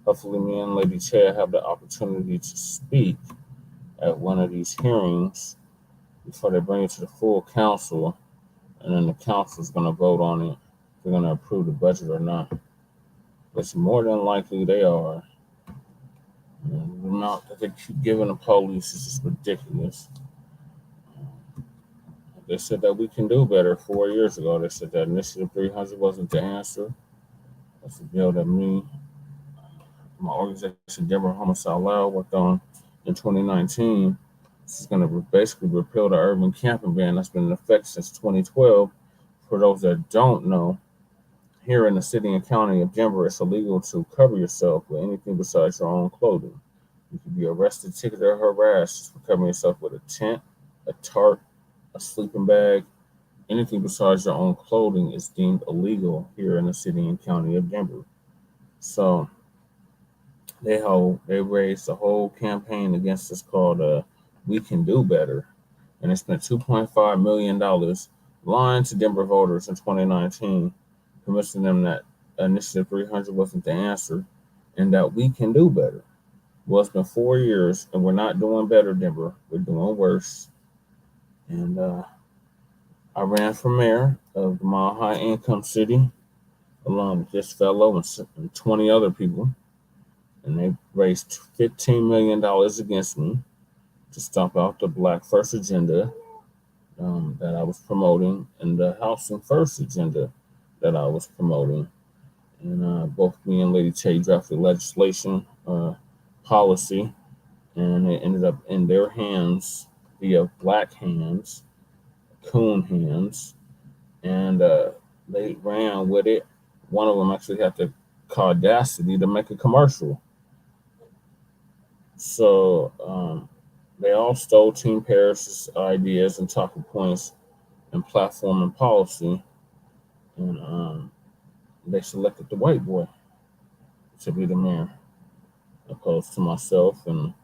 Hopefully me and Lady Chair have the opportunity to speak at one of these hearings before they bring it to the full council, and then the council is going to vote on it. If they're going to approve the budget or not. It's more than likely they are. And the amount that they keep giving the police is just ridiculous. They said that we can do better 4 years ago. They said that Initiative 300 wasn't the answer. That's a bill that my organization, Denver Homicide Law, worked on in 2019. This is going to basically repeal the urban camping ban that's been in effect since 2012. For those that don't know, here in the city and county of Denver, it's illegal to cover yourself with anything besides your own clothing. You can be arrested, ticketed, or harassed for covering yourself with a tent, a tarp, a sleeping bag. Anything besides your own clothing is deemed illegal here in the city and county of Denver. So they raised a whole campaign against us called We Can Do Better. And they spent $2.5 million lying to Denver voters in 2019, convincing them that Initiative 300 wasn't the answer and that we can do better. Well, it's been 4 years and we're not doing better, Denver. We're doing worse. And I ran for mayor of the Mile High Income City along with this fellow and 20 other people. And they raised $15 million against me to stomp out the Black First agenda that I was promoting and the Housing First agenda that I was promoting. And both me and Lady Tay drafted legislation policy, and it ended up in their hands via Black hands, coon hands, and they ran with it. One of them actually had the audacity to make a commercial. So they all stole Team Paris's ideas and talking points and platform and policy, and they selected the white boy to be the mayor, opposed to myself and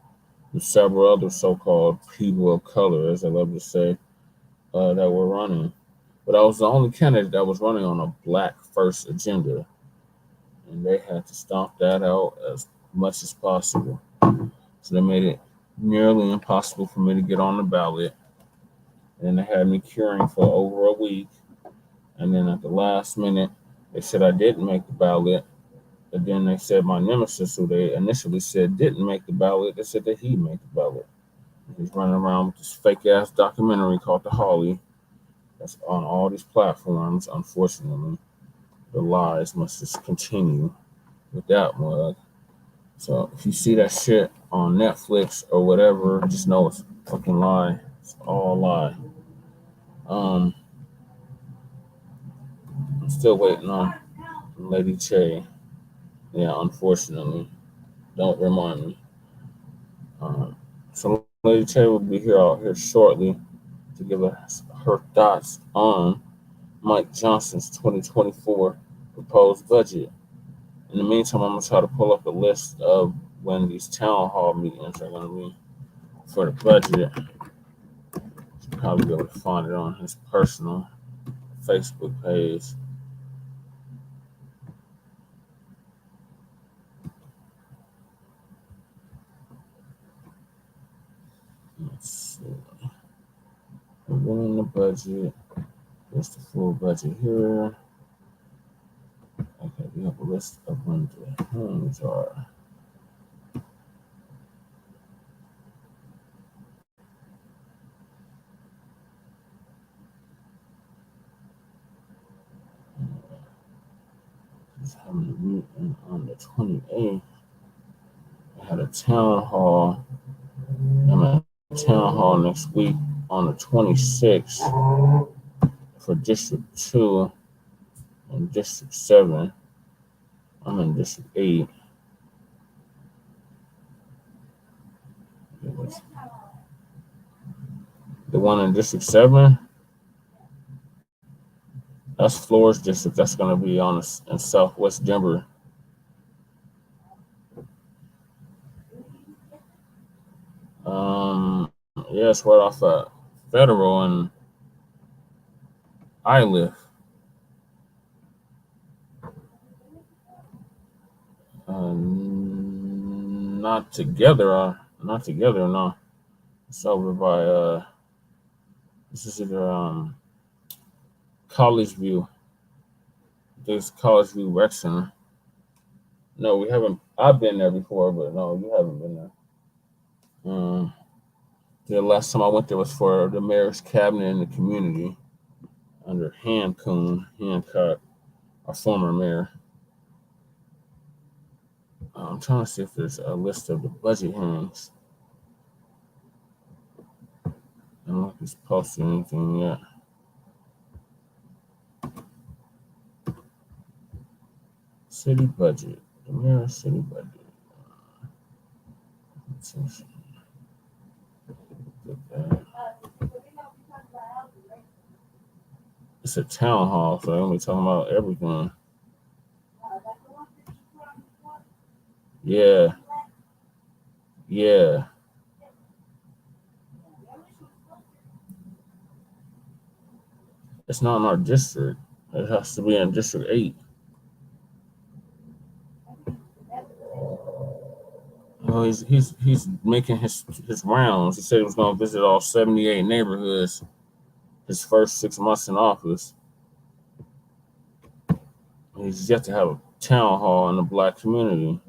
several other so-called people of color, as I love to say, that were running. But I was the only candidate that was running on a Black First agenda, and they had to stomp that out as much as possible. So they made it nearly impossible for me to get on the ballot, and they had me curing for over a week. And then at the last minute, they said I didn't make the ballot. But then they said my nemesis, who they initially said didn't make the ballot, they said that he'd make the ballot. He's running around with this fake-ass documentary called The Holly that's on all these platforms. Unfortunately, the lies must just continue with that mug. So if you see that shit on Netflix or whatever, just know it's a fucking lie. It's all a lie. Still waiting on Lady Che. Yeah, unfortunately. Don't remind me. So Lady Che will be here out here shortly to give us her thoughts on Mike Johnston's 2024 proposed budget. In the meantime, I'm going to try to pull up a list of when these town hall meetings are going to be for the budget. You'll probably be able to find it on his personal Facebook page. Let's see. We're in the budget. There's the full budget here. Okay, we have a list of when the hearings are. Just having a meeting on the 28th. I had a town hall. I'm at a town hall next week on the 26th for District 2 and District 7. I'm in District 8. The one in District 7, that's Flores District. That's going to be on in Southwest Denver. Yeah, it's right off Federal and I live. Not together, no. It's over by this is either College View. There's College View Rec Center. No, we haven't. I've been there before, but no, you haven't been there. The last time I went there was for the mayor's cabinet in the community under Hancock, our former mayor. I'm trying to see if there's a list of the budget hearings. I don't know if he's posted anything yet. City budget. The mayor's city budget. It's a town hall, so I'm gonna be talking about everything. Yeah. It's not in our district. It has to be in District 8. Well, he's making his rounds. He said he was going to visit all 78 neighborhoods his first 6 months in office. He's yet to have a town hall in the Black community.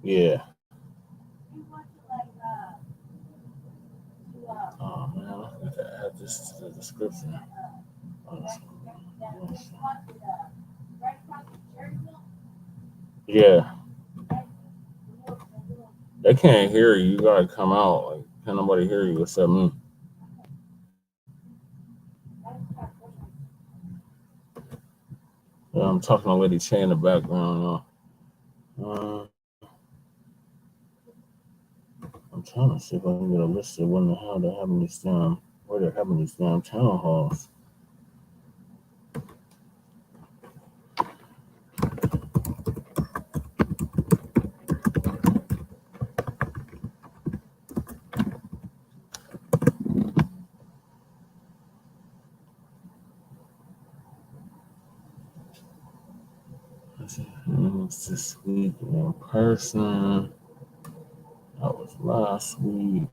Yeah. Oh man, I think I add this to the description. Yeah. They can't hear you. You gotta come out. Like, can't nobody hear you except me. Yeah, I'm talking to Lady Che in the background now. I'm trying to see if I can get a list of when and how they're having these where they're having these damn town halls. It's this week in person. That was last week.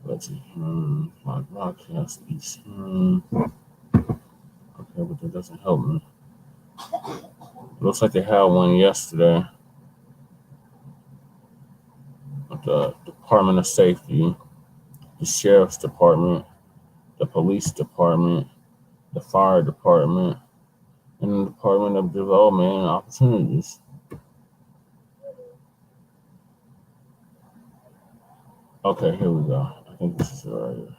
Budget hearing, my broadcast each hearing. Okay, but that doesn't help me. Looks like they had one yesterday with the Department of Safety, the Sheriff's Department, the Police Department, the Fire Department, in the Department of Development and Opportunities. Okay, here we go. I think this is right here.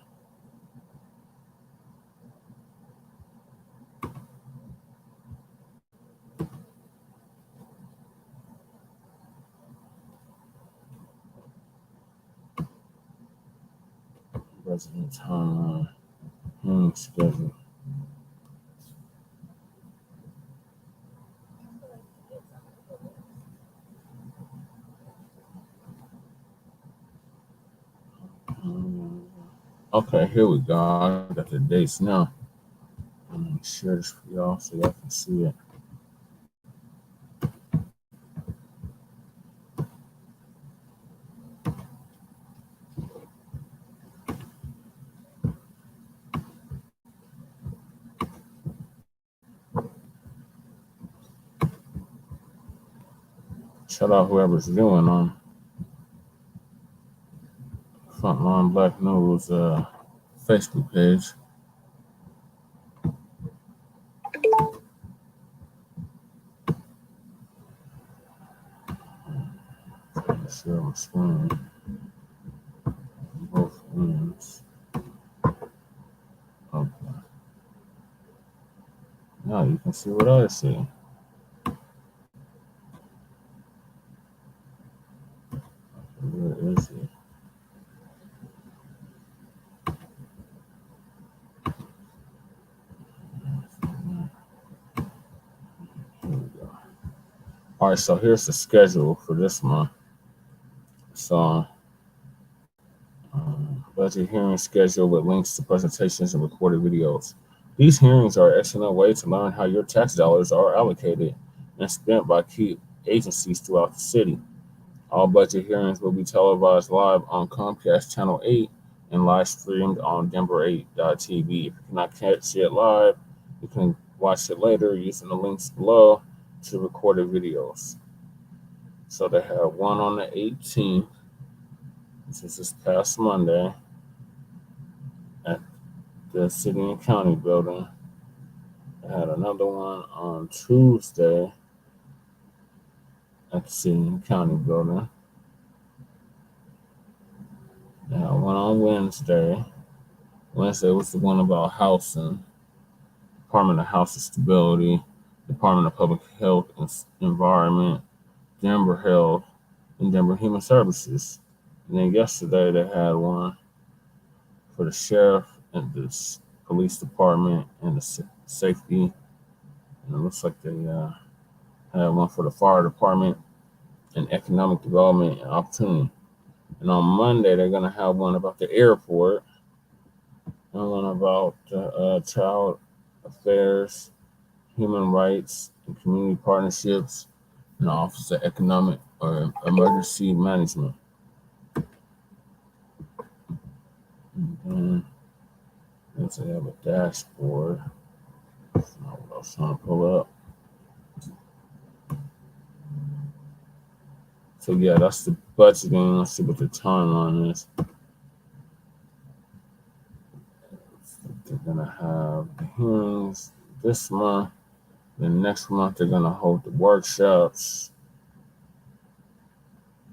President timeline, hearing schedule. Okay, here we go. I got the dates now. I'm gonna share this for y'all so y'all can see it. Shout out whoever's doing on Front Line Blacc News Facebook page. Share my screen. Both ends. Okay. Now you can see what I see. Where is it? Here we go. All right, so here's the schedule for this month. So, budget hearing schedule with links to presentations and recorded videos. These hearings are an excellent way to learn how your tax dollars are allocated and spent by key agencies throughout the city. All budget hearings will be televised live on Comcast Channel 8 and live streamed on Denver8.tv. If you cannot catch it live, you can watch it later using the links below to recorded videos. So they have one on the 18th, which is this past Monday, at the City and County building. They had another one on Tuesday at the City and County building. They had one on Wednesday. Wednesday was the one about housing, Department of Housing Stability, Department of Public Health and Environment, Denver Health, and Denver Human Services. And then yesterday they had one for the sheriff and the police department and the safety. And it looks like they had one for the fire department and economic development and opportunity. And on Monday they're going to have one about the airport and one about child affairs, human rights, and community partnerships, and the Office of Economic or Emergency Management. And then they have a dashboard. That's not what I was trying to pull up. So yeah, that's the budgeting. Let's see what the timeline is. They're gonna have the hearings this month. Then next month they're gonna hold the workshops.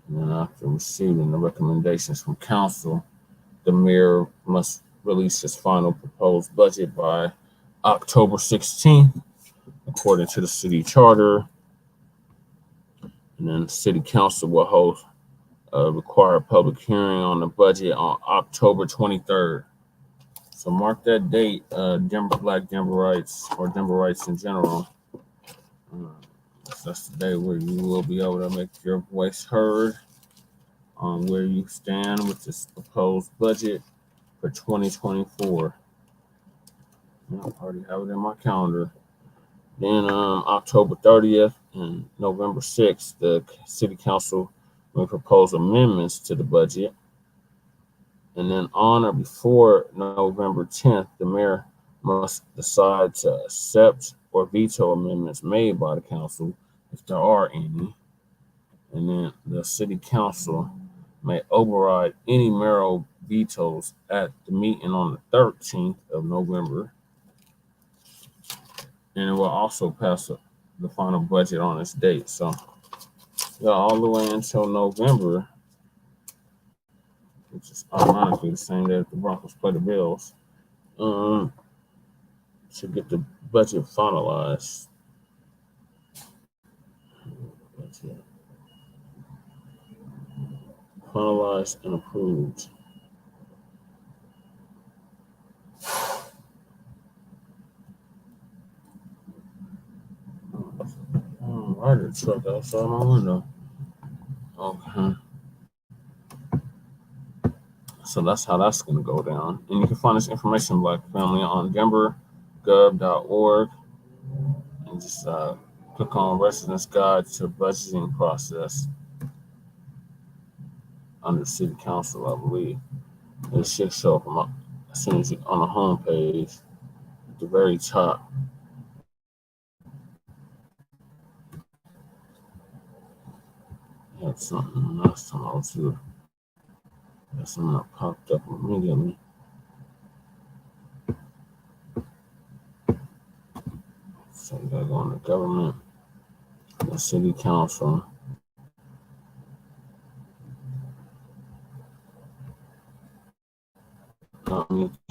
And then after receiving the recommendations from council, the mayor must release his final proposed budget by October 16th, according to the city charter. And then the city council will hold a required public hearing on the budget on October 23rd. So mark that date, Denver Black, Denverites, or Denverites in general. That's the day where you will be able to make your voice heard on where you stand with this proposed budget for 2024. I already have it in my calendar. Then October 30th and November 6th, the city council will propose amendments to the budget. And then on or before November 10th, the mayor must decide to accept or veto amendments made by the council, if there are any. And then the city council may override any mayoral vetoes at the meeting on the 13th of November. and it will also pass the final budget on its date. So, yeah, all the way until November, which is ironically the same day that the Broncos play the Bills, to get the budget finalized. Finalized and approved. Rider truck outside my window. Okay. So that's how that's going to go down. And you can find this information, Black Family, on denvergov.org. And just click on Residence Guide to Budgeting Process under City Council, I believe. It should show up as soon as you're on the home page at the very top. I had something last time I was here. That's something that popped up immediately. So you gotta go on the government, the city council.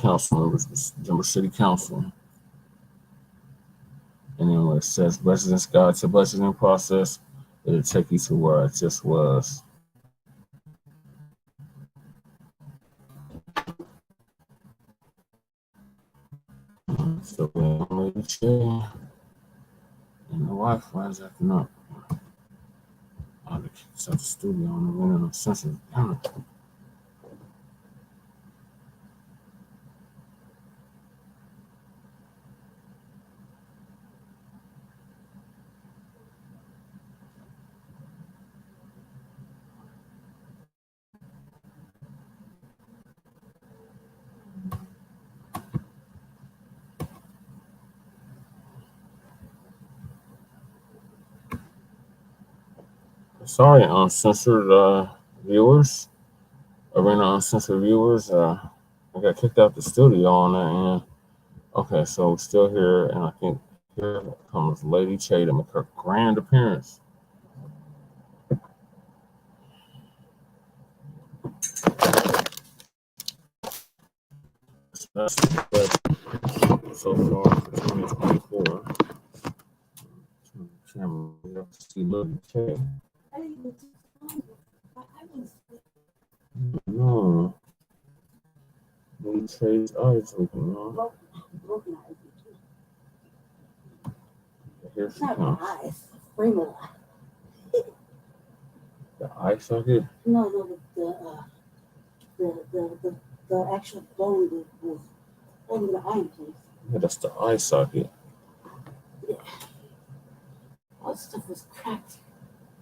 Council members, Denver City Council. And then where it says Residence Guide to Budgeting Process, it'll take you to where I just was. So I'm ready to share. And the Wi-Fi is acting up. Oh, the kids at the studio on the window, no sensitive. Damn it. Sorry, uncensored viewers, Arena Uncensored viewers. I got kicked out the studio on that end. Okay, so we're still here, and I think here comes Lady Che to make her grand appearance. That's the budget so far for 2024. Camera, see Lady Che. No. Lady Che's eyes looking on. Here she comes. The eye socket? No, the actual bone that was holding the eye in place. Yeah, that's the eye socket. Yeah. All the stuff was cracked.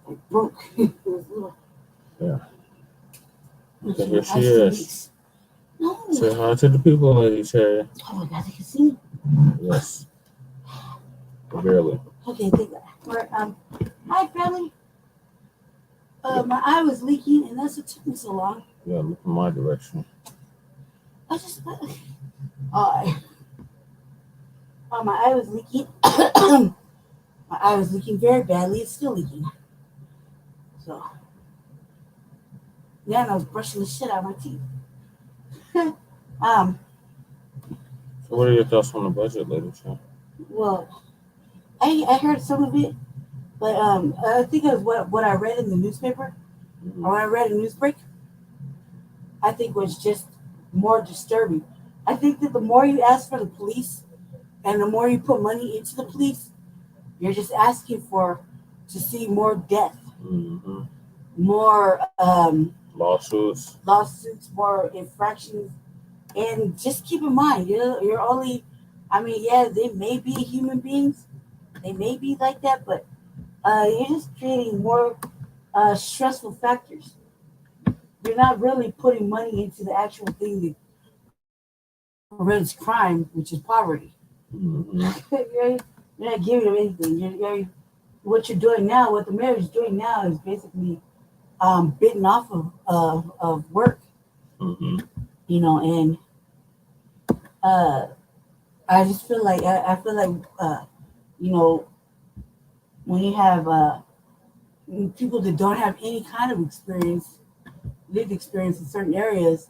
Like broke. It was little. Yeah. Okay, here she is. No. Say hi to the people, Lady Che. Oh my God, they can see me? Yes. Barely. Okay, thank God. Hi, family. My eye was leaking, and that's what took me so long. Yeah, look in my direction. I just, my eye was leaking. My eye was leaking very badly. It's still leaking. So, yeah, and I was brushing the shit out of my teeth. So what are your thoughts on the budget, Lady Che? Well, I heard some of it, but I think it was what I read in the newspaper, or what I read in Newsbreak, I think was just more disturbing. I think that the more you ask for the police and the more you put money into the police, you're just asking to see more death, more lawsuits, more infractions. And just keep in mind, you're only, they may be human beings, they may be like that, but you're just creating more stressful factors. You're not really putting money into the actual thing that prevents crime, which is poverty. You're not giving them anything. What you're doing now, what the mayor is doing now, is basically bitten off of work. And I just feel like you know, when you have people that don't have any kind of experience, lived experience in certain areas,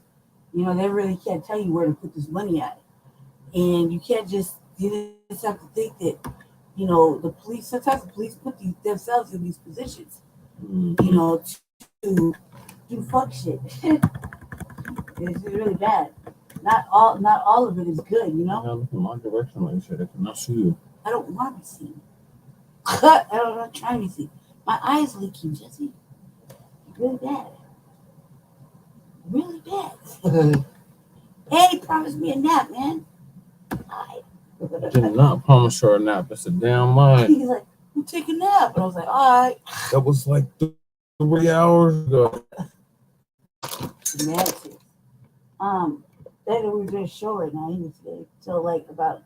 you know, they really can't tell you where to put this money at. And you can't just, you just have to think that, you know, the police, sometimes the police put themselves in these positions, you know, to do fuck shit. It's really bad. Not all of it is good, you know? Yeah, look in my direction, like you said, I cannot see you. I don't want to be seen. I'm not trying to be seen. My eyes leaking, Jesse. Really bad. Really bad. And he promised me a nap, man. I did not promise her a nap. That's a damn lie. He's like, "You take a nap," and I was like, "All right." That was like 3 hours ago. That we were doing a show right now, even today. So like about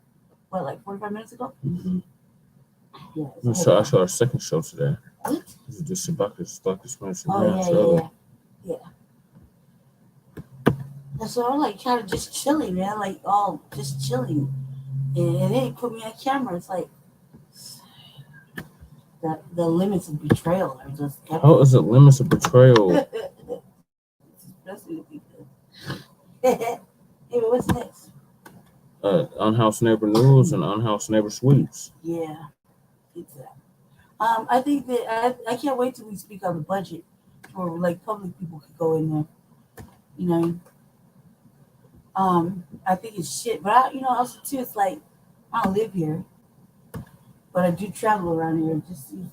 what, like 45 minutes ago? Mm-hmm. Yeah. I saw our second show today. What? This is just about this Spanish. Oh yeah. And so I'm like kind of just chilling, man, like all just chilling. And then he put me on camera. It's like the limits of betrayal are just. How is it limits of betrayal? Anyway, what's next? Unhoused Neighbor News and Unhoused Neighbor Suites. Yeah, exactly. I think that I can't wait till we speak on the budget, where like public people could go in there. You know. I think it's shit, but also too, it's like I don't live here, but I do travel around here. It seems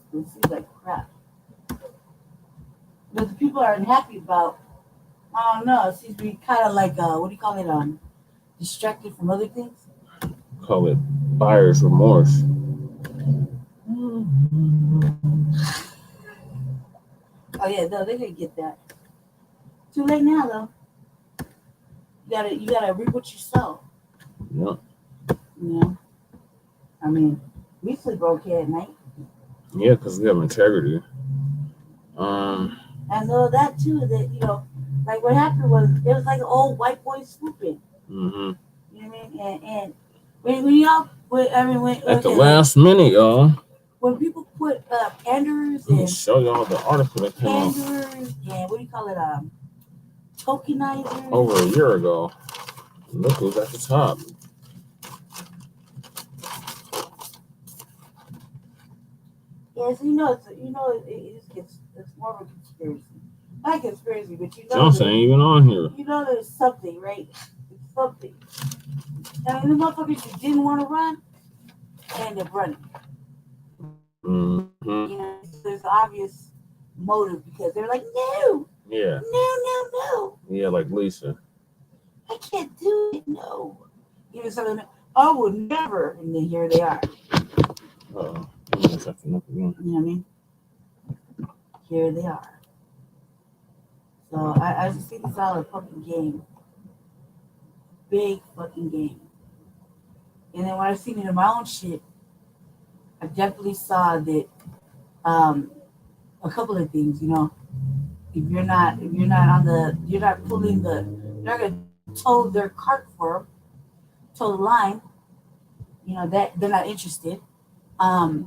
like crap. But the people aren't happy about. I don't know. It seems to be kind of like what do you call it? Distracted from other things. Call it buyer's remorse. Oh yeah, no, they didn't get that. Too late now, though. You gotta reap what you sow. Yeah. You know. I mean, we sleep okay at night. Yeah, because we have integrity. I know that too. That like what happened was it was like an old white boy swooping. Mm-hmm. You know what I mean? And when y'all, at the last minute, y'all. When people put panders Let me and show y'all the article that came out. panders and what do you call it? Tokenizers. Over a year ago. Look who's at the top. Yes, it's more of a conspiracy. Not a conspiracy, but Johnston ain't even on here. You know there's something, right? It's something. And the motherfuckers who didn't want to run end up running. Mm-hmm. There's obvious motive because they're like, no. Yeah. No. Yeah, like Lisa. I can't do it. No. Even some of them, I would never. And then here they are. You know what I mean? Here they are. So I just think it's all a fucking game. Big fucking game. And then when I seen it in my own shit, I definitely saw that a couple of things, if you're not gonna tow their cart for them, tow the line, that they're not interested. A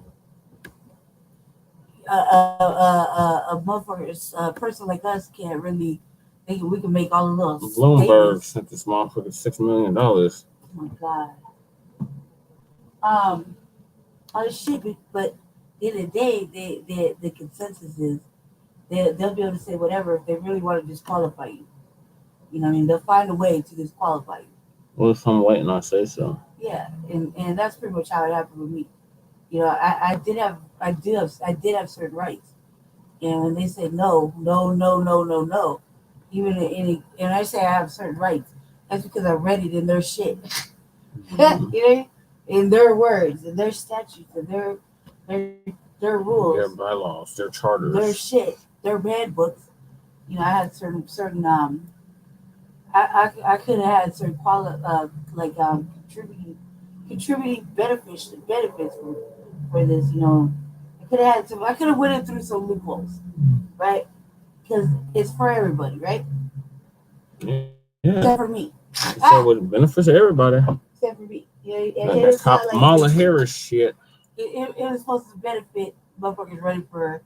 person like us can't really. We can make all the little. Bloomberg sent this motherfucker $6 million. Oh my god. All this shit, but at the end of the day, the consensus is they'll be able to say whatever if they really want to disqualify you. You know what I mean? They'll find a way to disqualify you. Well, if I'm waiting, I say so. Yeah, and that's pretty much how it happened with me. I did have certain rights, and when they say no, even and I say I have certain rights, that's because I read it in their shit. Mm-hmm. In their words, in their statutes, and their rules, their bylaws, their charters, their shit, their handbooks. I had certain I could have had certain contributing benefits for this. I could have went through some loopholes, right? Because it's for everybody, right? Yeah. Except for me. So it benefits everybody. Except for me. That Kamala Harris shit. it was supposed to benefit motherfuckers running for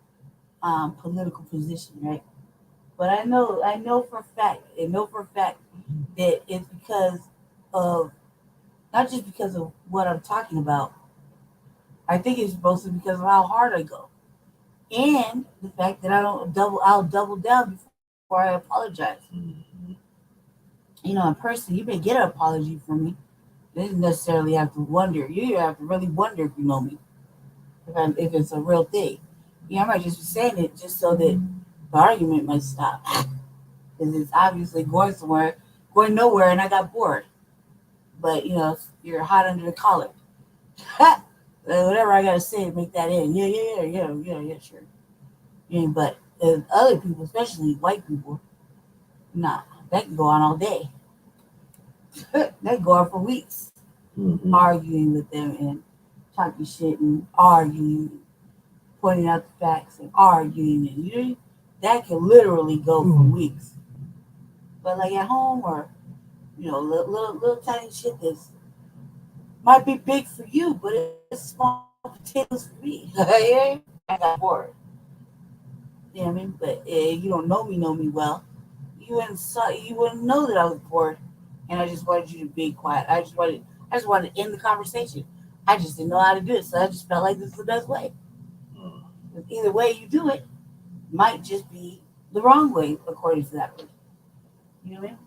political position, right? But I know for a fact, that it's because of not just because of what I'm talking about. I think it's mostly because of how hard I go, and the fact that I'll double down before I apologize. You know, in person, you may get an apology from me. You didn't necessarily have to wonder. You have to really wonder if you know me, if it's a real thing. Yeah, I might just be saying it just so that the argument might stop, because it's obviously going somewhere, going nowhere, and I got bored. But you're hot under the collar. Whatever I gotta say to make that end. Yeah, sure. Yeah, but other people, especially white people, nah, that can go on all day. That can go on for weeks, arguing with them and talking shit and arguing, pointing out the facts and arguing, and that can literally go for weeks. But like at home, or little tiny shit that's might be big for you, but it's small potatoes for me. I got bored. You know what I mean? But you don't know me well. You wouldn't know that I was bored, and I just wanted you to be quiet. I just wanted to end the conversation. I just didn't know how to do it, so I just felt like this is the best way. But either way you do it, might just be the wrong way according to that person. You know what I mean?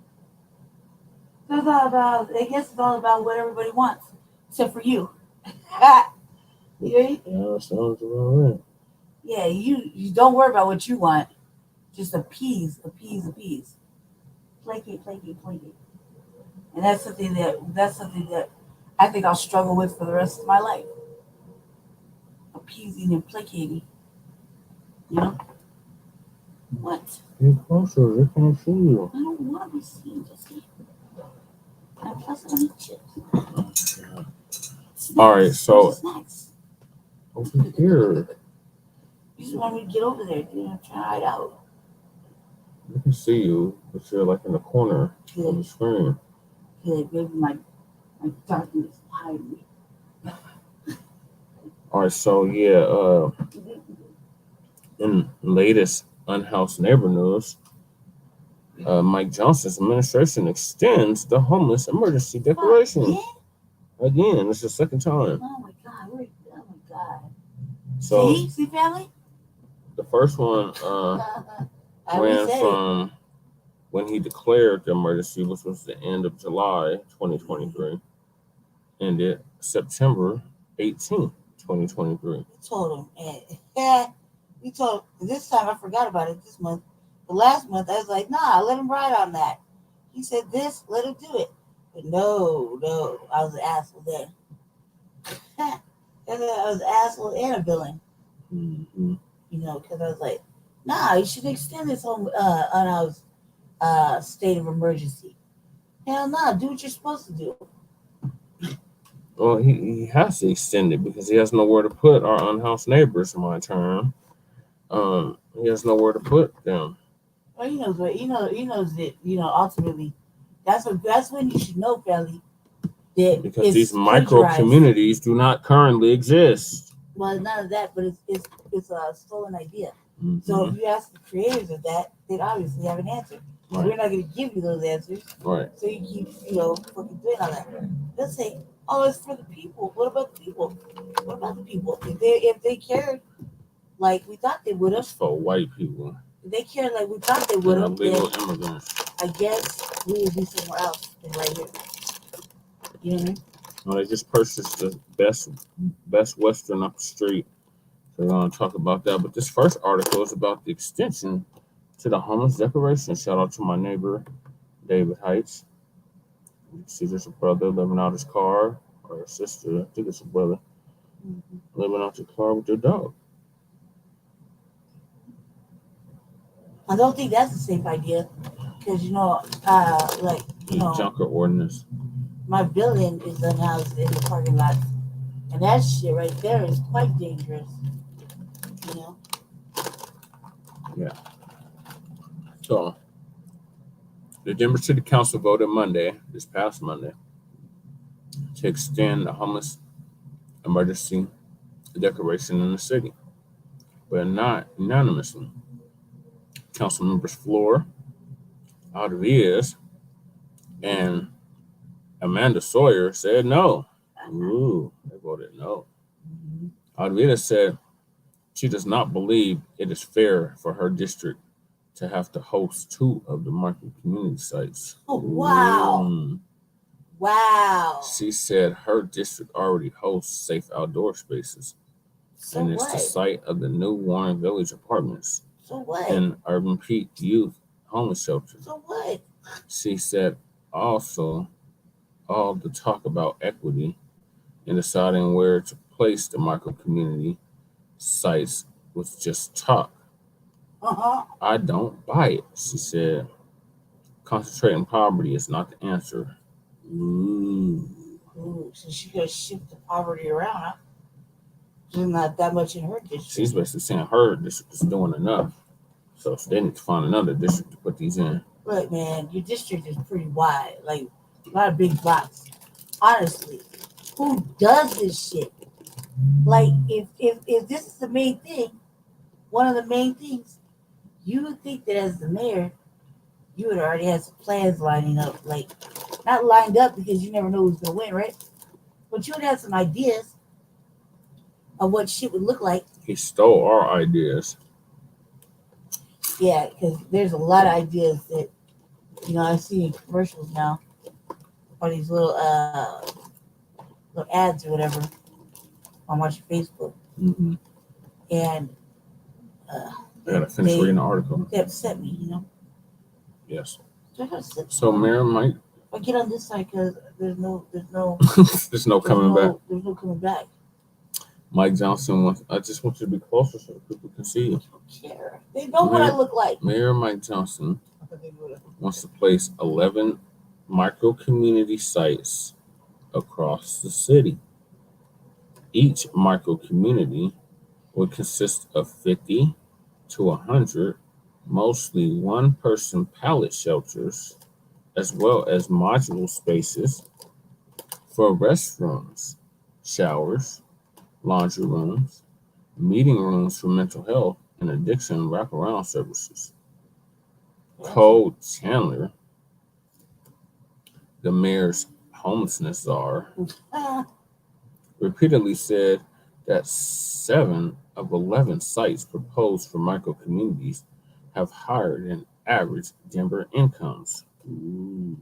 So it's all about. I guess it's all about what everybody wants, except for you. You know? Yeah, sounds about right. Yeah, you don't worry about what you want. Just appease. Placate. And that's something that I think I'll struggle with for the rest of my life. Appeasing and placating. You know? What? You're closer, they can't see you. I don't want to be seen, Jesse. And plus I need chips. All right, so Snacks. over here, You just want me to get over there, try to hide out. you can see you, but you're like in the corner of the screen. Good, maybe my darkness hide me. All right, so yeah, in latest Unhoused neighbor news, Mike Johnston's administration extends the homeless emergency declaration. Again, it's the second time. Oh my God. So See family? the first one ran from when he declared the emergency, which was the end of July 2023, ended September 18th, 2023. Told him, we told him, this time I forgot about it this month. The last month I was like, nah, let him ride on that. He said this, let him do it. But no, I was an asshole then. I was an asshole and a villain. Mm-hmm. Because I was like, nah, you should extend this home unhoused state of emergency. Hell no, do what you're supposed to do. Well, he has to extend it because he has nowhere to put our unhoused neighbors, in my term. He has nowhere to put them. Well, he knows that, ultimately, that's when you should know, family, that because these micro communities do not currently exist. Well, none of that, but it's a stolen idea. Mm-hmm. So if you ask the creators of that, they'd obviously have an answer. Right. We're not going to give you those answers. Right. So you keep, fucking doing all that. They'll say, oh, it's for the people. What about the people? What about the people? If they cared like we thought they would have. It's for white people. If they cared like we thought they would have, legal immigrants. I guess we would be somewhere else than right here. You know what I mean? Well, they just purchased the best Western up the street. So we're going to talk about that. But this first article is about the extension to the homeless declaration. Shout out to my neighbor, David Heights. You see there's a brother living out his car, or a sister, I think it's a brother, living out your car with your dog. I don't think that's a safe idea. Because, Junker ordinance. My building is unhoused in the parking lot. And that shit right there is quite dangerous. Yeah. So, the Denver City Council voted this past Monday, to extend the homeless emergency decoration in the city, but not unanimously. Council members Flor, Alvarez, and Amanda Sawyer said no. Ooh, they voted no. Alvarez said she does not believe it is fair for her district to have to host 2 of the micro community sites. Oh, wow. Wow. She said her district already hosts safe outdoor spaces. So and it's what? the site of the new Warren Village Apartments So what? and Urban Peak Youth Homeless Shelter. So what? She said also all the talk about equity and deciding where to place the micro community sites was just talk. I don't buy it, she said. Concentrating poverty is not the answer. Ooh, so she could shift the poverty around, huh? There's not that much in her district. She's basically saying her district is doing enough. So they need to find another district to put these in. Look, man, your district is pretty wide. Like, a lot of big blocks. Honestly, who does this shit? Like, if this is the main thing, one of the main things, you would think that as the mayor, you would already have some plans lining up. Like, not lined up because you never know who's going to win, right? But you would have some ideas of what shit would look like. He stole our ideas. Yeah, because there's a lot of ideas that, I see in commercials now, or these little ads or whatever on watching Facebook. Mm-hmm. And I gotta finish reading the article. They upset me, Yes. So Mayor Mike, I get on this side because there's no there's no coming back. There's no coming back. Mike Johnston I just want you to be closer so people can see you. I don't care. They know what I look like. Mayor Mike Johnston wants to place 11 micro community sites across the city. Each micro community would consist of 50 to 100, mostly one-person pallet shelters, as well as modular spaces for restrooms, showers, laundry rooms, meeting rooms for mental health and addiction wraparound services. Cole Chandler, the mayor's homelessness czar, repeatedly said that 7 of 11 sites proposed for micro communities have higher than average Denver incomes. Ooh.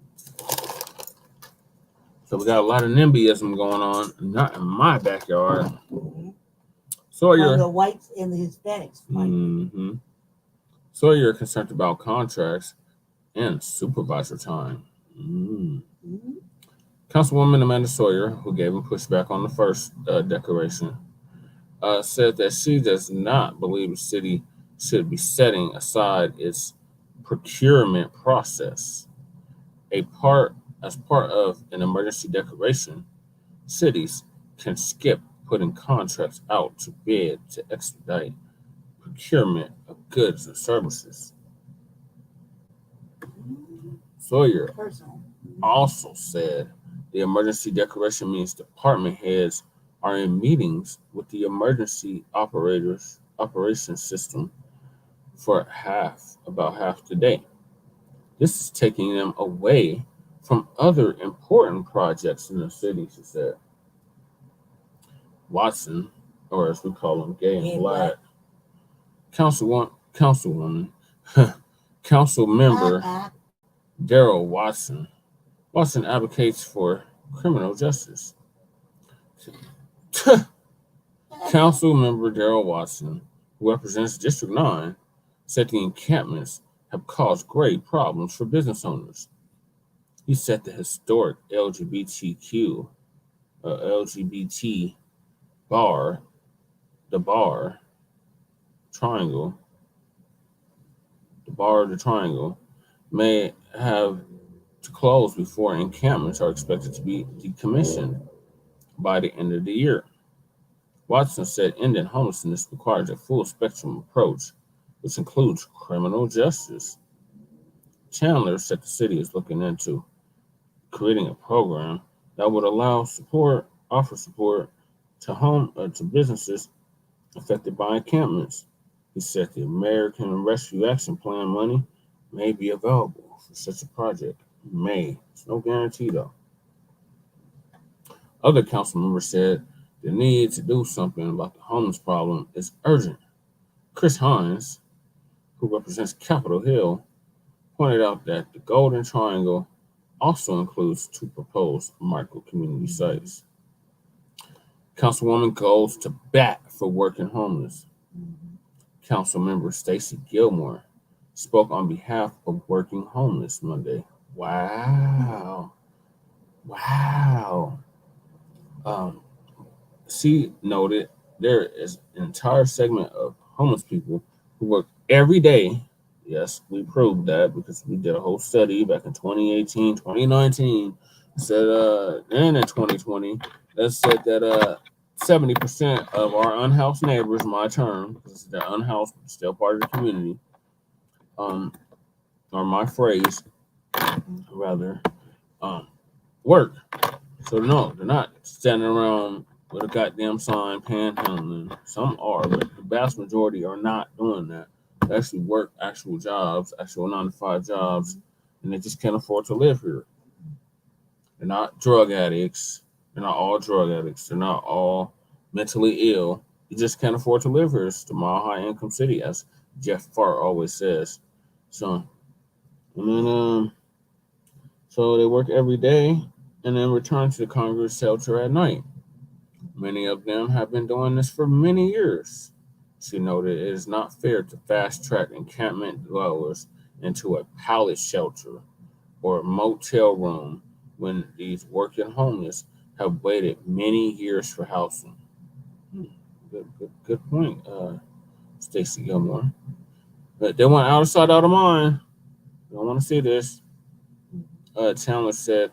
So we got a lot of NIMBYism going on, not in my backyard. Mm-hmm. Sawyer, the whites and the Hispanics. Mm-hmm. Sawyer concerned about contracts and supervisor time. Mm-hmm. Councilwoman Amanda Sawyer, who gave him pushback on the first declaration, said that she does not believe the city should be setting aside its procurement process. As part of an emergency declaration, cities can skip putting contracts out to bid to expedite procurement of goods and services. Sawyer also said the emergency declaration means department heads are in meetings with the emergency operations system for about half the day. This is taking them away from other important projects in the city, she said. Watson, or as we call him, Gay and Black, councilwoman, council member Daryl Watson. Watson advocates for criminal justice. Council member Daryl Watson, who represents District 9, said the encampments have caused grave problems for business owners. He said the historic LGBT bar, the triangle, may have to close before encampments are expected to be decommissioned by the end of the year. Watson said ending homelessness requires a full spectrum approach, which includes criminal justice. Chandler said the city is looking into creating a program that would offer support to businesses affected by encampments. He said the American Rescue Action Plan money may be available for such a project. May. It's no guarantee though. Other council members said the need to do something about the homeless problem is urgent. Chris Hines, who represents Capitol Hill, pointed out that the Golden Triangle also includes 2 proposed micro community sites. Councilwoman goes to bat for working homeless. Councilmember Stacy Gilmore spoke on behalf of working homeless Monday. Wow. She noted there is an entire segment of homeless people who work every day. Yes, we proved that because we did a whole study back in 2018, 2019, said and in 2020 that said that 70% of our unhoused neighbors, my term, because they're unhoused but still part of the community, or my phrase rather, work. So no, they're not standing around with a goddamn sign panhandling. Some are, but the vast majority are not doing that. They actually work actual jobs, actual 9-to-5 jobs, and they just can't afford to live here. They're not drug addicts. They're not all drug addicts. They're not all mentally ill. You just can't afford to live here. It's the mile high income city, as Jeff Farr always says. So, and then so they work every day and then return to the Congress shelter at night. Many of them have been doing this for many years. She noted it is not fair to fast-track encampment dwellers into a pallet shelter or a motel room when these working homeless have waited many years for housing. Good point, Stacy Gilmore. But they want out of sight, out of mind. They don't want to see this. Chandler said,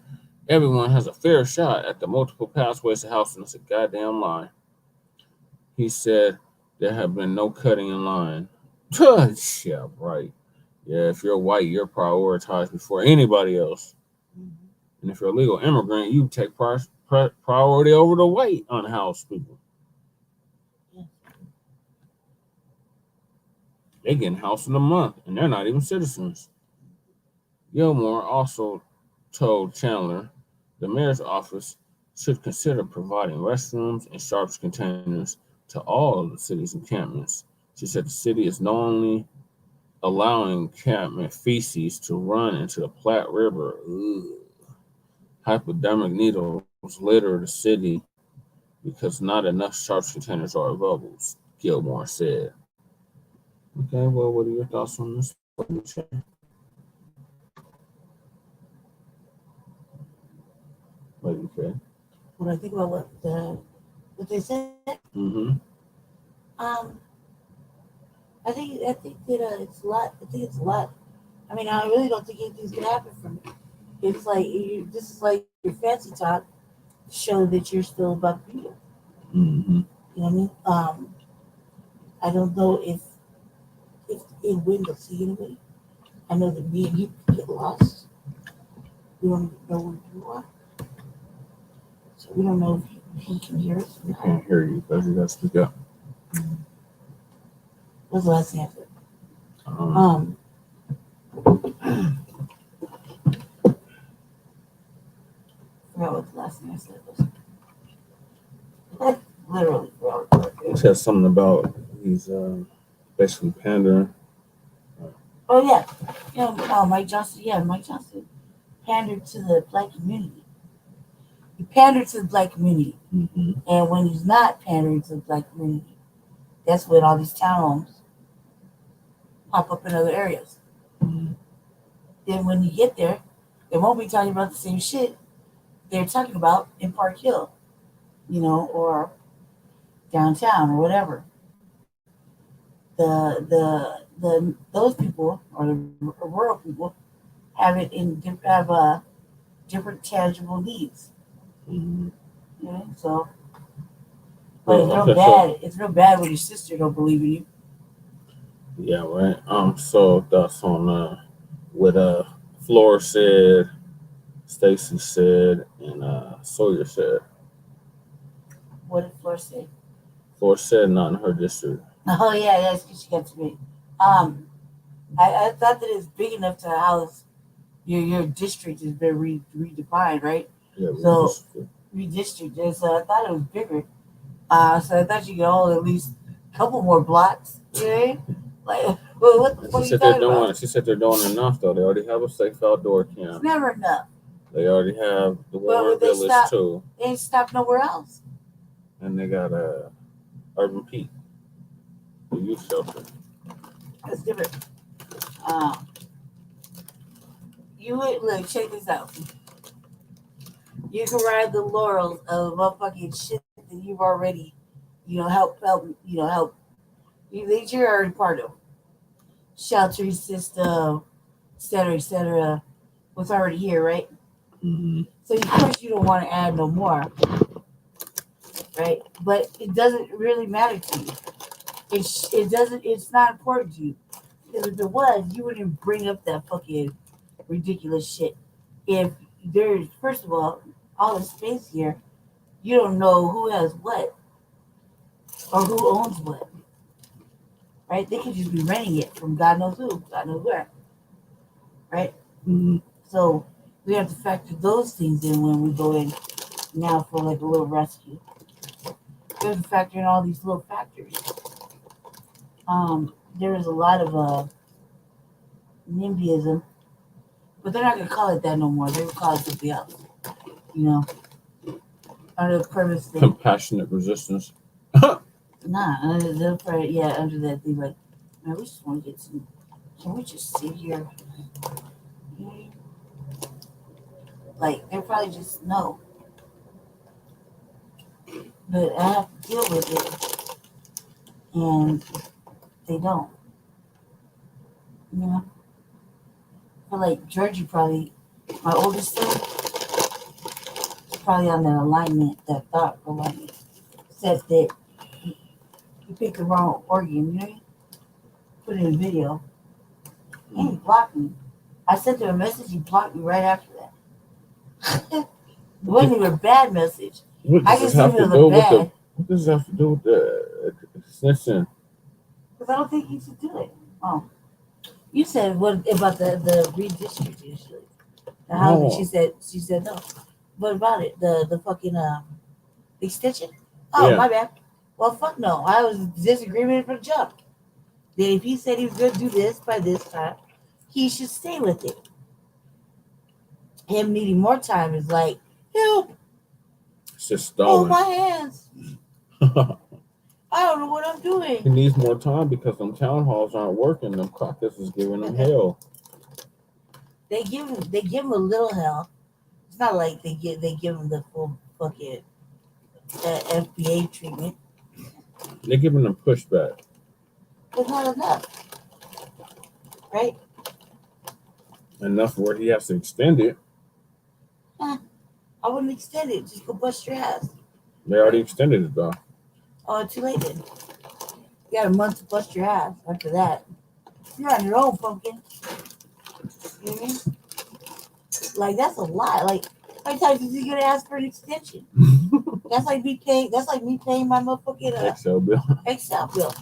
everyone has a fair shot at the multiple pathways to housing. It's a goddamn lie. He said there have been no cutting in line. Yeah, right. Yeah, if you're white, you're prioritized before anybody else. And if you're a legal immigrant, you take priority over the white unhoused people. They getting housed in a month, and they're not even citizens. Gilmore also told Chandler the mayor's office should consider providing restrooms and sharps containers to all of the city's encampments. She said the city is not only allowing encampment feces to run into the Platte River. Hypodermic needles litter the city because not enough sharps containers are available, Gilmore said. Okay, well, what are your thoughts on this? What do you say? When I think about what they said, Mm-hmm. I think that it's a lot. I think it's a lot. I mean, I really don't think anything's gonna happen from it. It's like this is like your fancy talk to show that you're still about people. Mm-hmm. You know what I mean? I don't know if in Windows see anybody. I know that me and you get lost. We don't know where you are. So we don't know if he can hear us. I can't hear you because you got to speak up. What's the last thing I said? I forgot what the last thing I said was. Literally forgot. You said something about he's basically pandering. Oh yeah, Mike Johnston. Yeah, Mike Johnston pandered to the Black community. He pandered to the Black community, and when he's not pandering to the Black community, that's when all these townhomes pop up in other areas. Then when you get there, they won't be talking about the same shit they're talking about in Park Hill, or downtown or whatever. Those people or the rural people have different tangible needs. So, but it's real bad when your sister don't believe in you. Yeah, right. So thoughts on what Flora said, Stacy said, and Sawyer said. What did Flor say? Flor said not in her district. Oh yeah, that's because she got to me. I thought that it's big enough to house your district has been redefined, right? Yeah, So redistricted. So I thought it was bigger. So I thought you could hold at least a couple more blocks. You know? Like, well, what the fuck are you talking about? She said they're doing enough though. They already have a safe outdoor camp. It's never enough. They already have the Warren Village too. They ain't stopped nowhere else. And they got Urban Peak, the youth shelter. That's different. You would look, check this out. You can ride the laurels of motherfucking shit that you've already, help, that you're already part of. Sheltering system, et cetera, what's already here, right? Mm-hmm. So of course you don't want to add no more, right? But it doesn't really matter to you. It's not important to you. Because if it was, you wouldn't bring up that fucking ridiculous shit. If there's, first of all the space here, you don't know who has what or who owns what, right? They could just be renting it from God knows who, God knows where, right? Mm-hmm. So we have to factor those things in when we go in now for like a little rescue. We have to factor in all these little factors. There is a lot of NIMBYism, but they're not gonna call it that no more. They would call it something else, under the premise that compassionate resistance. under that thing, like, man, we just want to get some. Can we just sit here? Like, they're probably just no. But I have to deal with it, and they don't. But like Georgie, probably my oldest son, is probably on that alignment, that thought alignment, said that he picked the wrong organ. Put it in a video, and he blocked me. I sent him a message. He blocked me right after that. It wasn't even a bad message. I just leave it as a bad. What does this have to do with the extension? Because I don't think he should do it. Oh. You said what about the redistribution? The housing? No. She said no. What about it? The fucking extension? Oh, Yeah. My bad. Well, fuck no. I was in disagreement from the jump. That if he said he was gonna do this by this time, he should stay with it. Him needing more time is like, help! It's just Hold stalling. my hands. I don't know what I'm doing. He needs more time because them town halls aren't working. Them caucus is giving him hell. They give him a little hell. It's not like they give him the full fucking FBA treatment. They're giving him pushback. But not enough, right? Enough where he has to extend it. I wouldn't extend it. Just go bust your ass. They already extended it though. Oh, too late then. You got a month to bust your ass after that. You're on your own, pumpkin. You know what I mean? Like, that's a lot. Like, how many times is he gonna ask for an extension? That's like me paying my motherfucking Excel bill. Excel bill.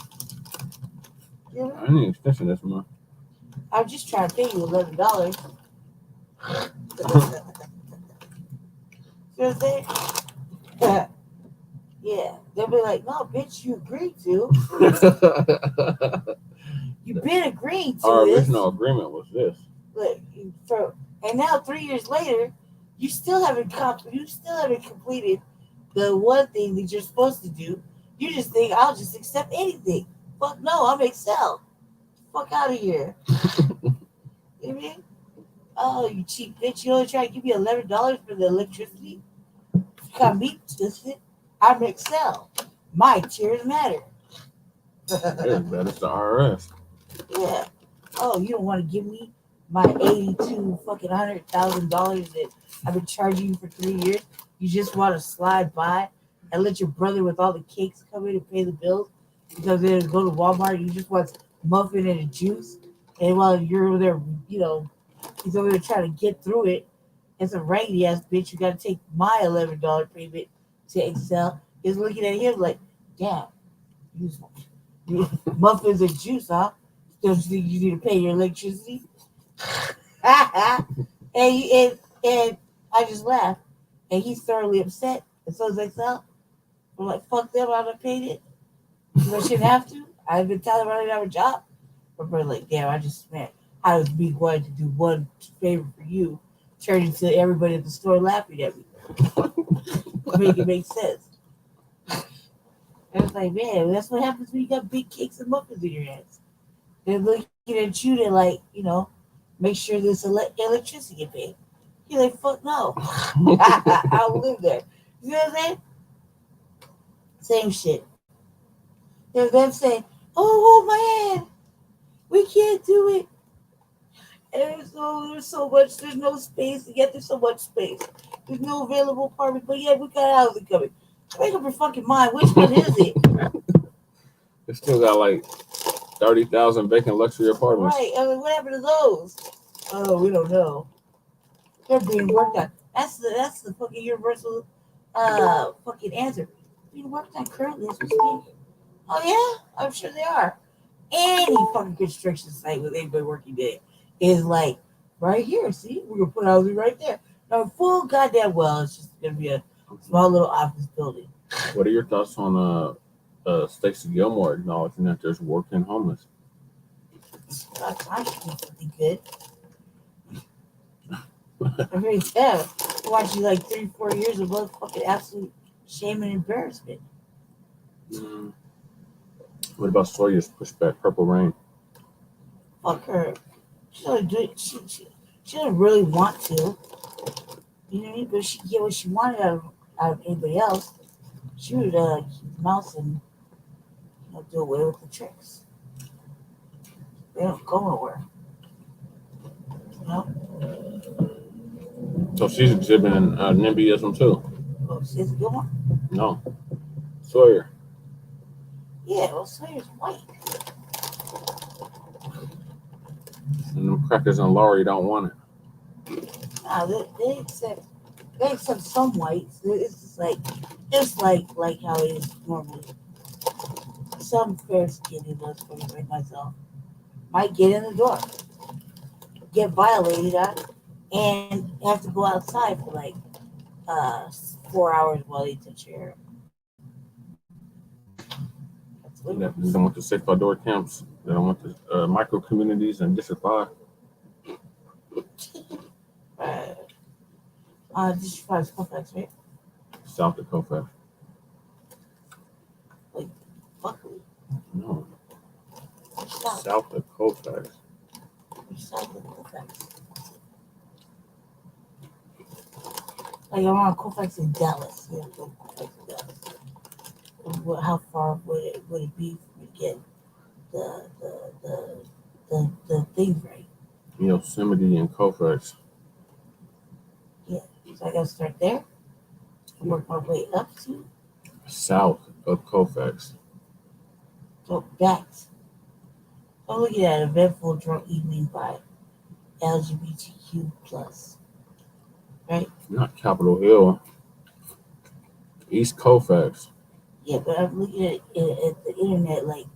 You know? I need an extension this month. I'm just trying to pay you $11. You know what I'm saying? Yeah. They'll be like, no, bitch, you agreed to. You've been agreeing to Our this. original agreement was this. Look, and now 3 years later, you still haven't completed the one thing that you're supposed to do. You just think I'll just accept anything. Fuck no, I'm Excel. Fuck out of here. You know what I mean? Oh, you cheap bitch! You only try to give me $11 for the electricity. You got me twisted. I'm Excel. My tears matter. Yeah, that is the IRS. Yeah. Oh, you don't want to give me my $100,000 that I've been charging you for 3 years? You just want to slide by and let your brother with all the cakes come in and pay the bills because they go to Walmart. You just want muffin and a juice, and while you're over there, he's over there trying to get through it. It's a raggedy ass bitch. You got to take my $11 payment to Excel is looking at him like, damn, you muffins and juice, huh? Don't you think you need to pay your electricity? and I just laughed. And he's thoroughly upset. And so as I felt, I'm like, fuck them, I done paid it. I shouldn't have to. I've been telling them I didn't have a job. But we're like, damn, I just meant how was me going to do one favor for you turn into everybody at the store laughing at me. Make it make sense. I was like, man, that's what happens when you got big cakes and muffins in your hands. They're looking at you to like, make sure this electricity get paid. You're like, fuck no. I don't live there. You know what I'm saying? Same shit. They're them saying, oh my hand, we can't do it. And there's so much, there's no space, yet there's so much space. There's no available apartment, but yeah, we got housing coming. Make up your fucking mind, which one is it? They still got like 30,000 vacant luxury apartments. Right, I mean, what happened to those? Oh, we don't know. They're being worked on. That's the fucking universal fucking answer. Being worked on currently as we speak. Oh yeah, I'm sure they are. Any fucking construction site with anybody working there is like right here. See, we're gonna put housing right there. Now, full goddamn well, it's just gonna be a small little office building. What are your thoughts on Stacey Gilmore acknowledging that there's working homeless? I should do something good. I mean, yeah, watch you like 3-4 years of fucking absolute shame and embarrassment. What about Sawyer's pushback, Purple Rain? Fuck her. She doesn't do it. She doesn't really want to. You know what I mean? But if she could get what she wanted out of anybody else, she would keep the mouse and do away with the tricks. They don't go nowhere. You know? So she's exhibiting NIMBYism too. Oh, she's a good one? No. Sawyer. Yeah, well, Sawyer's white. And them crackers and Laurie don't want it. Nah, they accept some whites. It's just like how it is normally. Some fair skinned ones, like myself, might get in the door, get violated and have to go outside for like 4 hours while they touch your hair. They don't want the safe outdoor camps. They don't want the micro communities and District 5. District 5 is Colfax, right? South of Colfax. Like Buckley. No. South. South of Colfax. South of Colfax. Like I'm on Colfax in Dallas. Yeah, Colfax in Dallas. How far would it be for me to get the things right? Yosemite and Colfax. Yeah, so I gotta start there and work my way up to South of Colfax. go back. I'm looking at an eventful drunk evening by LGBTQ plus, right? Not Capitol Hill. East Colfax. Yeah, but I'm looking at it at the internet like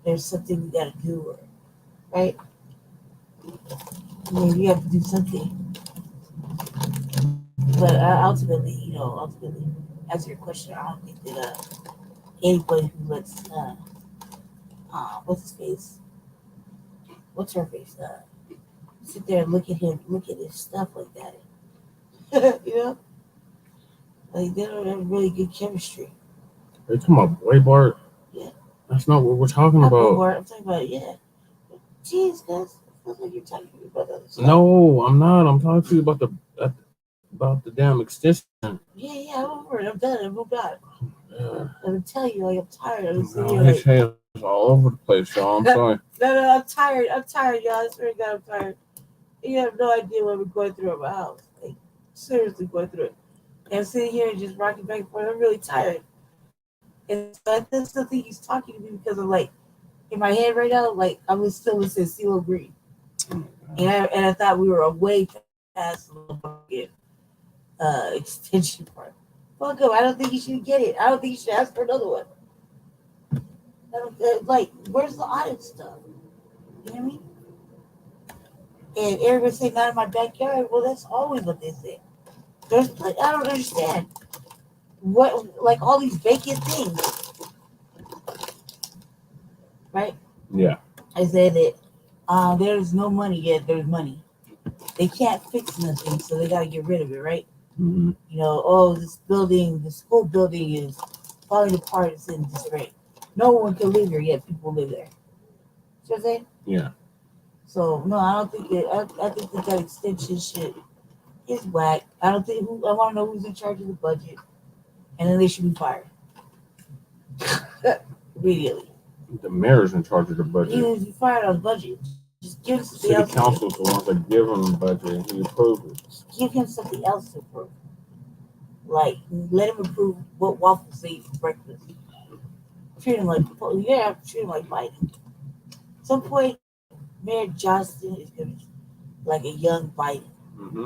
there's something we gotta do, right? I mean, you have to do something. But ultimately, answer your question, I don't think that anybody who lets what's his face? What's her face? Sit there and look at his stuff like that. Like they don't have really good chemistry. Are you talking about Boy Bart? Yeah. That's not what we're talking Not about. Bart, I'm talking about Jeez, guys, I feel like you're talking to me about other stuff. No, I'm not. I'm talking to you about the damn extension. Yeah, I'm over it. I'm done. I moved on. Yeah. I'm telling you, like I'm tired. I'm sitting here, His hands all over the place, y'all. I'm sorry. No, I'm tired. I'm tired, y'all. I swear to God, I'm tired. You have no idea what we're going through at my house. Like, seriously going through it. And I'm sitting here and just rocking back and forth. I'm really tired. And so I still think he's talking to me because I'm like, in my head right now, like, I'm still listening to CeeLo Green. And I thought we were way past the extension part. Fuck him. I don't think he should get it. I don't think he should ask for another one. Like, where's the audit stuff? You know what I mean? And everybody say not in my backyard. Well, that's always what they say. There's like, I don't understand what, like, all these vacant things, right? Yeah. I say that there's no money yet. There's money. They can't fix nothing, so they gotta get rid of it, right? Mm-hmm. You know, oh, this building, the school building is falling apart. It's in disarray. No one can live here yet. People live there. See what I'm saying? Yeah. So no, I don't think it. I think that extension shit is whack. I don't think. I want to know who's in charge of the budget, and then they should be fired immediately. The mayor's in charge of the budget. He needs to be fired on the budget. Just give him something City else. council's the ones that give him the budget and he approves it. Just give him something else to approve. Like, let him approve what waffles they eat for breakfast. Treat him like, treat him like Biden. At some point, Mayor Johnston is going to be like a young Biden. Mm-hmm.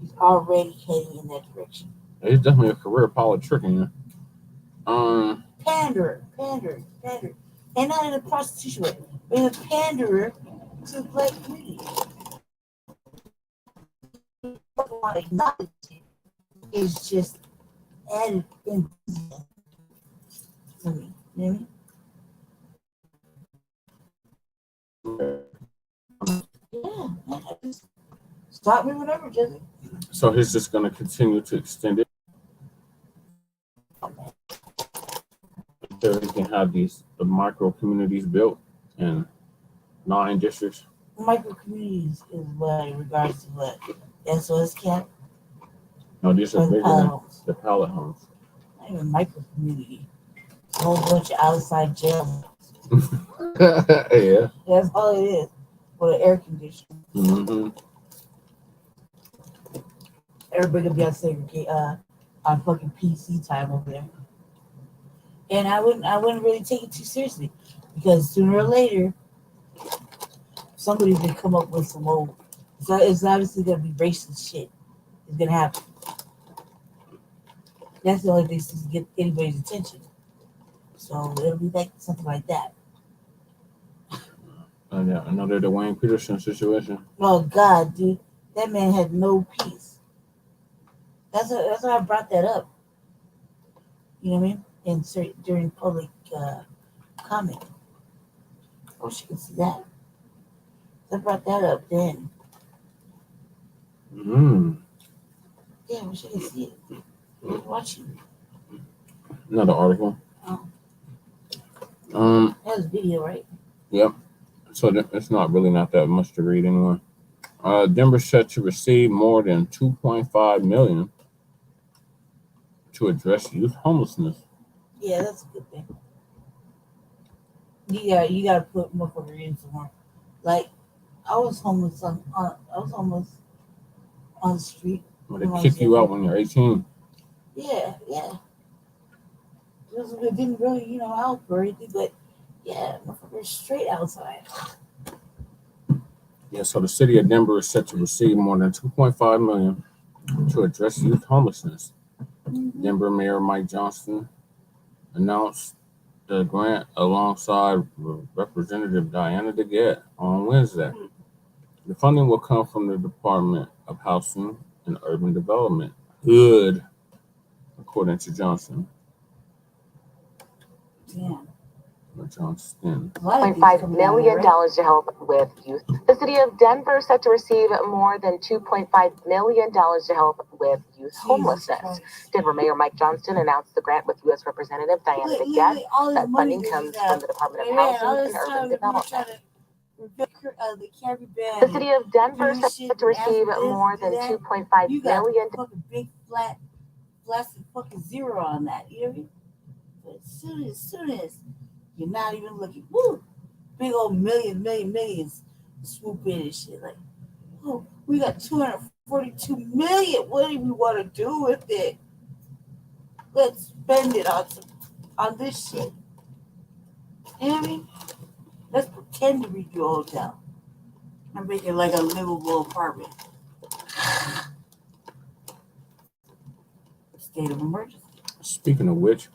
He's already heading in that direction. He's definitely a career politician. Panderer. And not in a prostitution way, but in a panderer to the black community. It's just added in to me. You know what I mean? Yeah. Stop me whenever, Jesse. So he's just going to continue to extend it until he can have the micro communities built in 9 districts. Micro communities is what in regards to what SOS camp. No, these are bigger than the pallet homes. Not even micro community. A whole bunch of outside jails. Yeah. That's all it is. With an air conditioner. Mm-hmm. Everybody gonna be on segregate on fucking PC time over there. And I wouldn't really take it too seriously because sooner or later somebody's gonna come up with some old, so it's obviously gonna be racist shit. It's gonna happen. That's the only thing to get anybody's attention. So it'll be like something like that. Yeah, another Dwayne Peterson situation. Oh God, dude, that man had no peace. That's why I brought that up. You know what I mean? And during public comment. I wish you could see that. I brought that up then. Yeah, I wish you could see it. I was watching. Another article. That was video, right? Yep. So it's not that much to read anyway. Denver's set to receive more than $2.5 million to address youth homelessness. Yeah, that's a good thing. You gotta put motherfucker in somewhere. Like, I was homeless on the street. Well, they kick you out when you're 18. Yeah. It didn't really, help or anything, but yeah, motherfucker straight outside. Yeah, so the city of Denver is set to receive more than $2.5 million to address youth homelessness. Mm-hmm. Denver Mayor Mike Johnston announced the grant alongside Representative Diana DeGette on Wednesday. The funding will come from the Department of Housing and Urban Development, HUD, according to Johnston. Damn. Johnston. $2.5 million to help with youth. The city of Denver is set to receive more than $2.5 million to help with youth homelessness. Denver Mayor Mike Johnston announced the grant with U.S. Representative Diana DeGette. That funding comes from the Department of Housing and Urban Development. The city of Denver is set to receive more than $2.5 million. Fucking big flat plastic fucking zero on that. You know what I mean? But as soon as you're not even looking, woo, big old millions swoop in and shit. Like, oh, we got 242 million. What do we want to do with it? Let's spend it on this shit. You know what I mean? Let's pretend to redo a hotel and make it like a livable apartment. state of emergency. Speaking of which,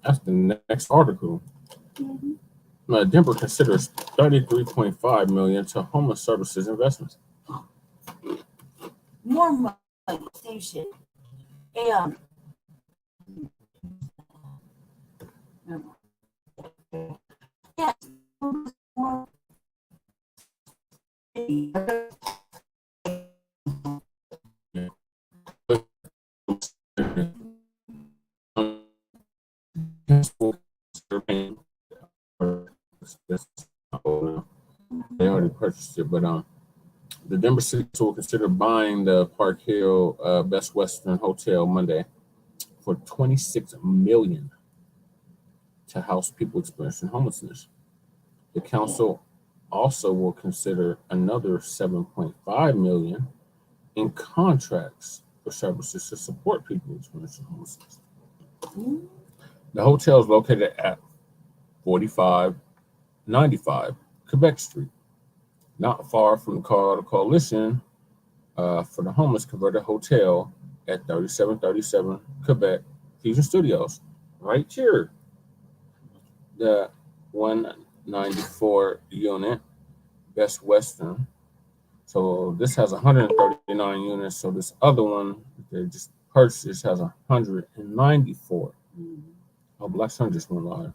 that's the next article. Denver considers $33.5 million to homeless services investments. More money, same shit. Hey, yeah. They already purchased it, but the Denver City will consider buying the Park Hill Best Western Hotel Monday for $26 million to house people experiencing homelessness. The council also will consider another $7.5 million in contracts for services to support people experiencing homelessness. The hotel is located at 4595 Quebec Street, not far from the Colorado Coalition for the Homeless converted hotel at 3737 Quebec Fusion Studios, right here. The 194 unit Best Western. So this has 139 units. So this other one they just purchased has 194. Oh, Black Sun just went live.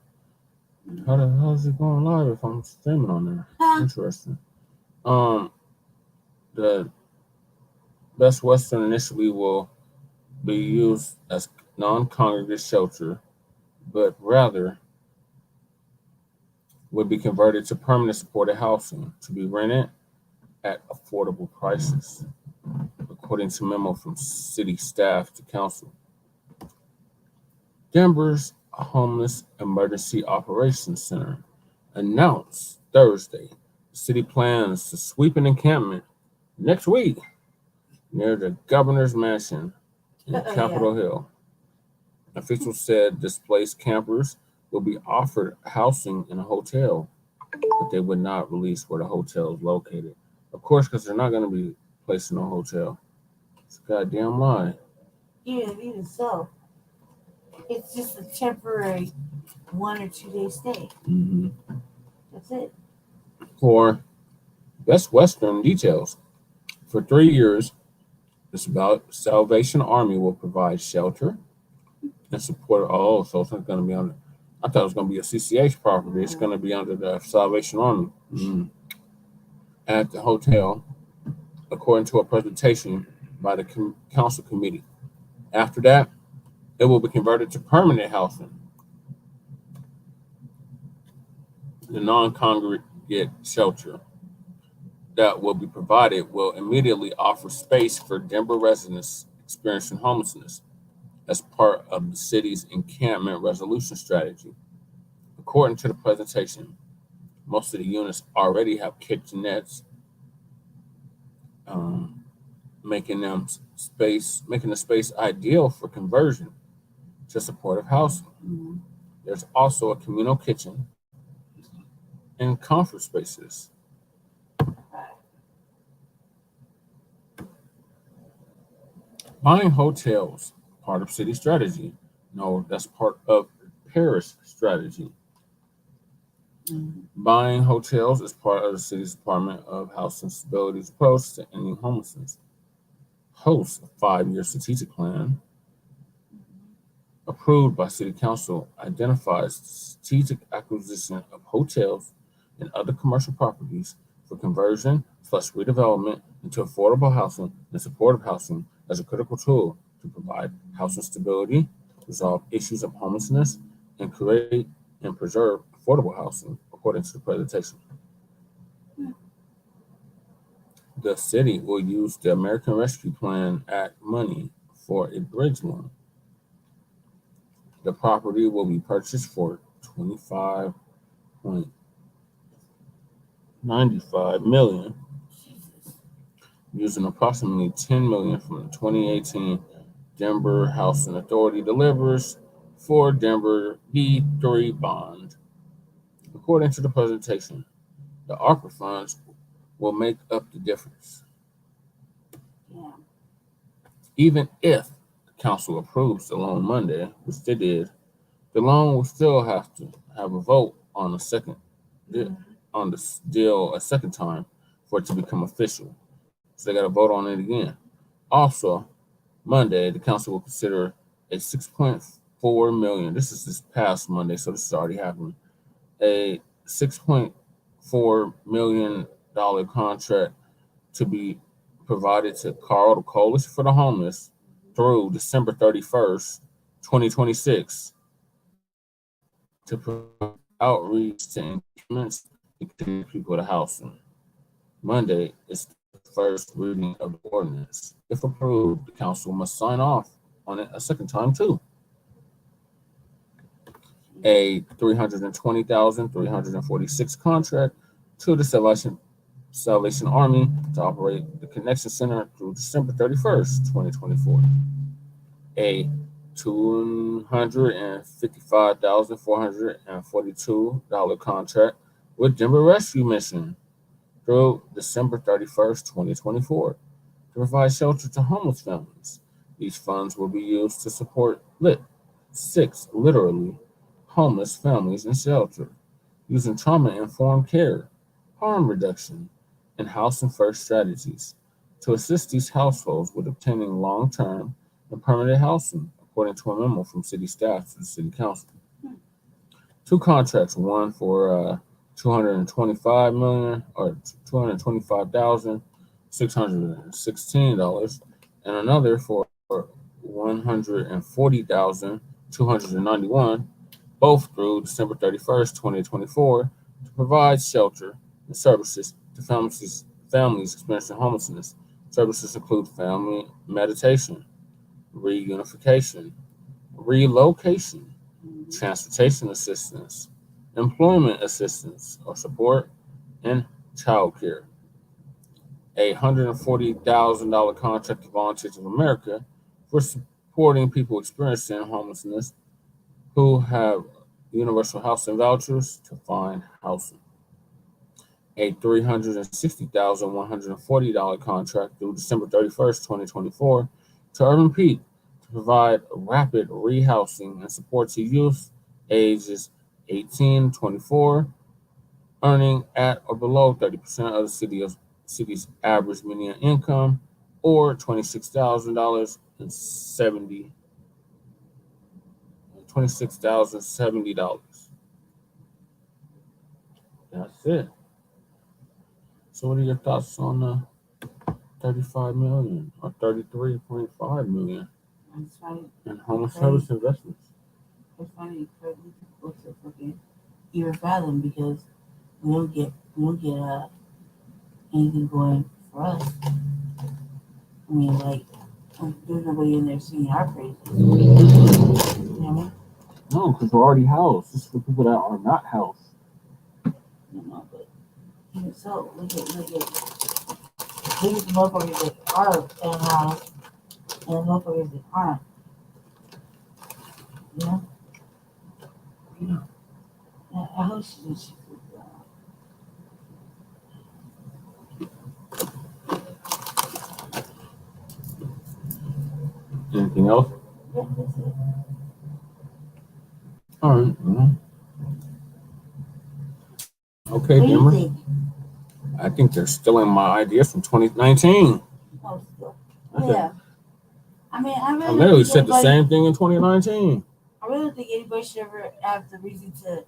How the hell is it going live if I'm streaming on there? Interesting. The Best Western initially will be used as non-congregate shelter, but rather would be converted to permanent supported housing to be rented at affordable prices, according to memo from city staff to council. Denver's Homeless Emergency Operations Center announced Thursday the city plans to sweep an encampment next week near the governor's mansion in Capitol Hill. Officials said displaced campers will be offered housing in a hotel, but they would not release where the hotel is located. Of course, because they're not going to be placed in a hotel. It's a goddamn lie. Yeah, even so. It's just a temporary 1 or 2 day stay. That's it. For Best Western details, for 3 years, the Salvation Army will provide shelter and support. Oh, so it's going to be under. I thought it was going to be a CCH property. It's going to be under the Salvation Army at the hotel, according to a presentation by the council committee. After that, it will be converted to permanent housing. The non-congregate shelter that will be provided will immediately offer space for Denver residents experiencing homelessness as part of the city's encampment resolution strategy. According to the presentation, most of the units already have kitchenettes, making the space ideal for conversion to supportive housing. There's also a communal kitchen and comfort spaces. Buying hotels, part of city strategy. No, that's part of parish strategy. Buying hotels is part of the city's Department of Housing Stability's approach to ending homelessness. Hosts a 5-year strategic plan approved by City Council identifies strategic acquisition of hotels and other commercial properties for conversion/redevelopment into affordable housing and supportive housing as a critical tool to provide housing stability, resolve issues of homelessness, and create and preserve affordable housing, according to the presentation. The city will use the American Rescue Plan Act money for a bridge loan. The property will be purchased for $25.95 million, using approximately $10 million from the 2018 Denver Housing Authority delivers for Denver B3 bond. According to the presentation, the ARPA funds will make up the difference. Even if the council approves the loan Monday, which they did, the loan will still have to have a vote on the deal a second time for it to become official. So they got to vote on it again. Also, Monday, the council will consider a $6.4 million. This is this past Monday, so this has already happened. A $6.4 million contract to be provided to Carl, the Coalition for the Homeless, through December 31st, 2026, to provide outreach to engagements and connect people to housing. Monday is the first reading of the ordinance. If approved, the council must sign off on it a second time too. A $320,346 contract to the Salvation Army to operate the Connection Center through December 31st, 2024. A $255,442 contract with Denver Rescue Mission through December 31st, 2024 to provide shelter to homeless families. These funds will be used to support literally homeless families in shelter, using trauma-informed care, harm reduction, and housing first strategies to assist these households with obtaining long-term and permanent housing, according to a memo from city staff to the city council. Two contracts, one for $225,616, and another for $140,291, both through December 31st, 2024, to provide shelter and services to families experiencing homelessness. Services include family meditation, reunification, relocation, transportation assistance, employment assistance or support, and child care. A $140,000 contract to Volunteers of America for supporting people experiencing homelessness who have universal housing vouchers to find housing. A $360,140 contract through December 31st, 2024 to Urban Peak to provide rapid rehousing and support to youth ages 18 to 24, earning at or below 30% of the city's average median income, or $26,070. That's it. So what are your thoughts on the 35 million or 33.5 million That's funny. in homeless service investments? It's funny, incredibly difficult to fucking even fathom because we don't get anything going for us. I mean, like, there's nobody in there singing our praises. You know what I mean? No, because we're already housed. This is for people that are not housed. You know, but even so, look at these motherfuckers that are in house and motherfuckers that aren't. You know? I hope she Anything else? yeah, that's it. All right. Okay, What do you Dimmer. think? I think they're stealing my ideas from 2019. Oh, still. Okay. Yeah. I mean, I I literally think said the same thing in 2019. I really don't think anybody should ever have the reason to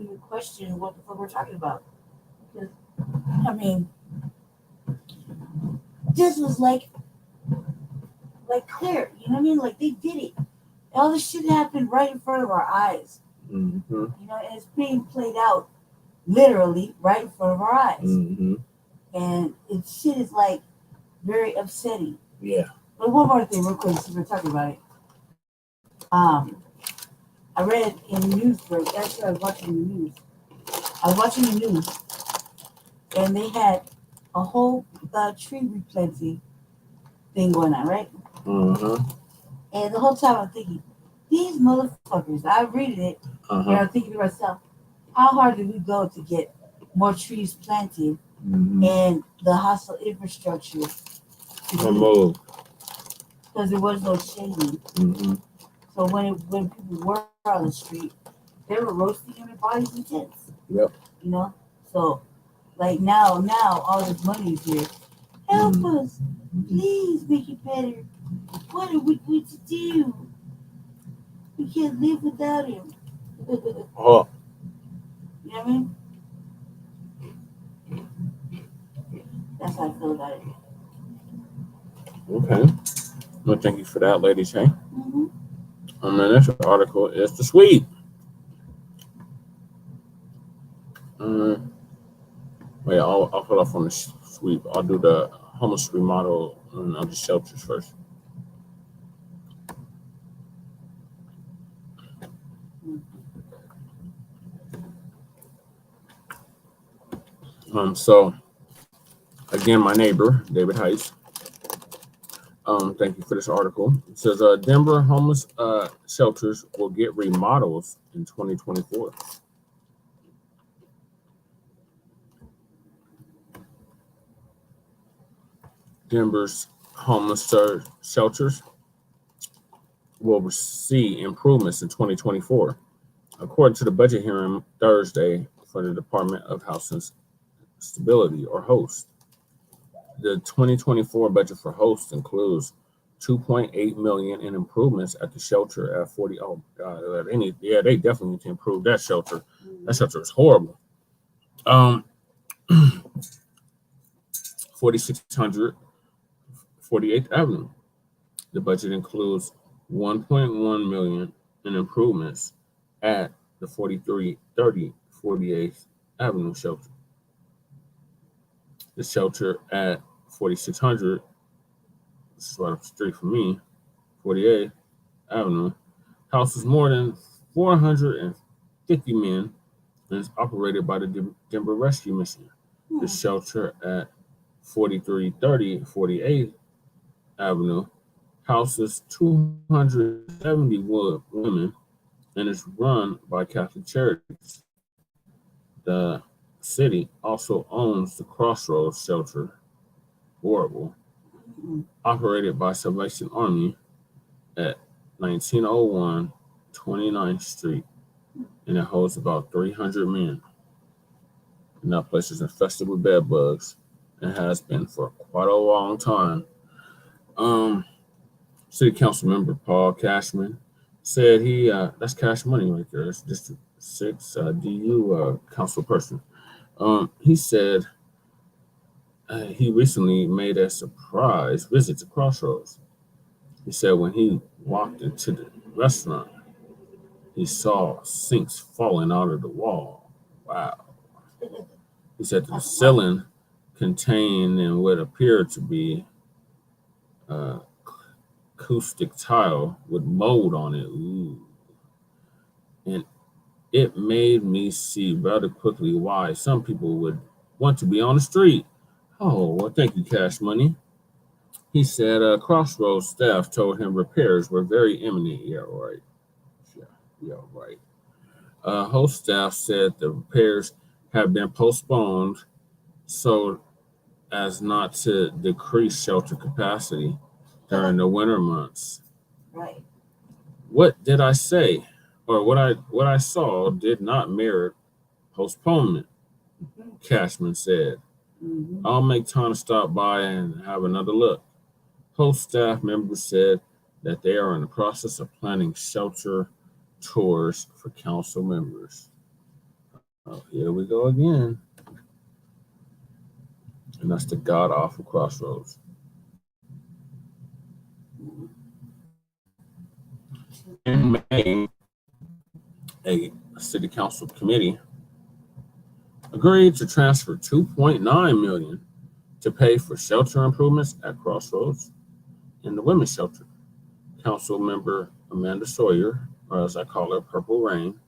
even question what the fuck we're talking about. Because, I mean, this was like clear, you know what I mean? Like, they did it. All this shit happened right in front of our eyes. Mm-hmm. You know, and it's being played out literally right in front of our eyes. Mm-hmm. And it shit is like very upsetting. Yeah. But one more thing, real quick, since we're talking about it. I read in the news break. Actually, I was watching the news. And they had a whole tree replanting thing going on, right? Mm-hmm. And the whole time I'm thinking, these motherfuckers. I read it, and I'm thinking to myself, how hard did we go to get more trees planted and the hostile infrastructure to Removed. because there was no shading. Mhm. So when people were on the street, they were roasting them in bodies and tents. Yep. You know? So like now all this money's here. Help us. Please make it better. What are we going to do? We can't live without him. Oh, You know what I mean? That's how I feel about it. okay. Well, thank you for that, ladies. Hey. Mm-hmm. The next article is the sweep. Wait, I'll hold off on the sweep. I'll do the homeless remodel and other shelters first. So again, my neighbor, David Heiss. Thank you for this article. It says Denver homeless shelters will get remodels in 2024. Denver's homeless shelters will see improvements in 2024, according to the budget hearing Thursday for the Department of Housing Stability, or HOST. The 2024 budget for HOST includes $2.8 million in improvements at the shelter at 40. Oh God, they definitely need to improve that shelter. That shelter is horrible. 4600 48th Avenue. The budget includes $1.1 million in improvements at the 4330 48th Avenue shelter. The shelter at 4600, this is right up the street from me, 48th Avenue, houses more than 450 men and is operated by the Denver Rescue Mission. The shelter at 4330 48th Avenue houses 270 women and is run by Catholic Charities. The city also owns the Crossroads shelter, horrible, operated by Salvation Army at 1901 29th Street, and it holds about 300 men. And that place is infested with bed bugs and has been for quite a long time. City Council member Paul Cashman said that's cash money right there. It's District 6 DU council person. He said he recently made a surprise visit to Crossroads. He said when he walked into the restaurant, he saw sinks falling out of the wall. Wow. He said the ceiling contained in what appeared to be acoustic tile with mold on it. Ooh. And it made me see rather quickly why some people would want to be on the street. Oh, well, thank you, Cash Money. He said Crossroads staff told him repairs were very imminent. Yeah, right. Yeah, right. Host staff said the repairs have been postponed so as not to decrease shelter capacity during the winter months. Right. What did I say? Or what I saw did not merit postponement, Cashman said. I'll make time to stop by and have another look. Host staff members said that they are in the process of planning shelter tours for council members. Oh, here we go again. And that's the god awful Crossroads. In May, a city council committee agreed to transfer $2.9 million to pay for shelter improvements at Crossroads and the women's shelter. Council member Amanda Sawyer, or as I call her, Purple Rain,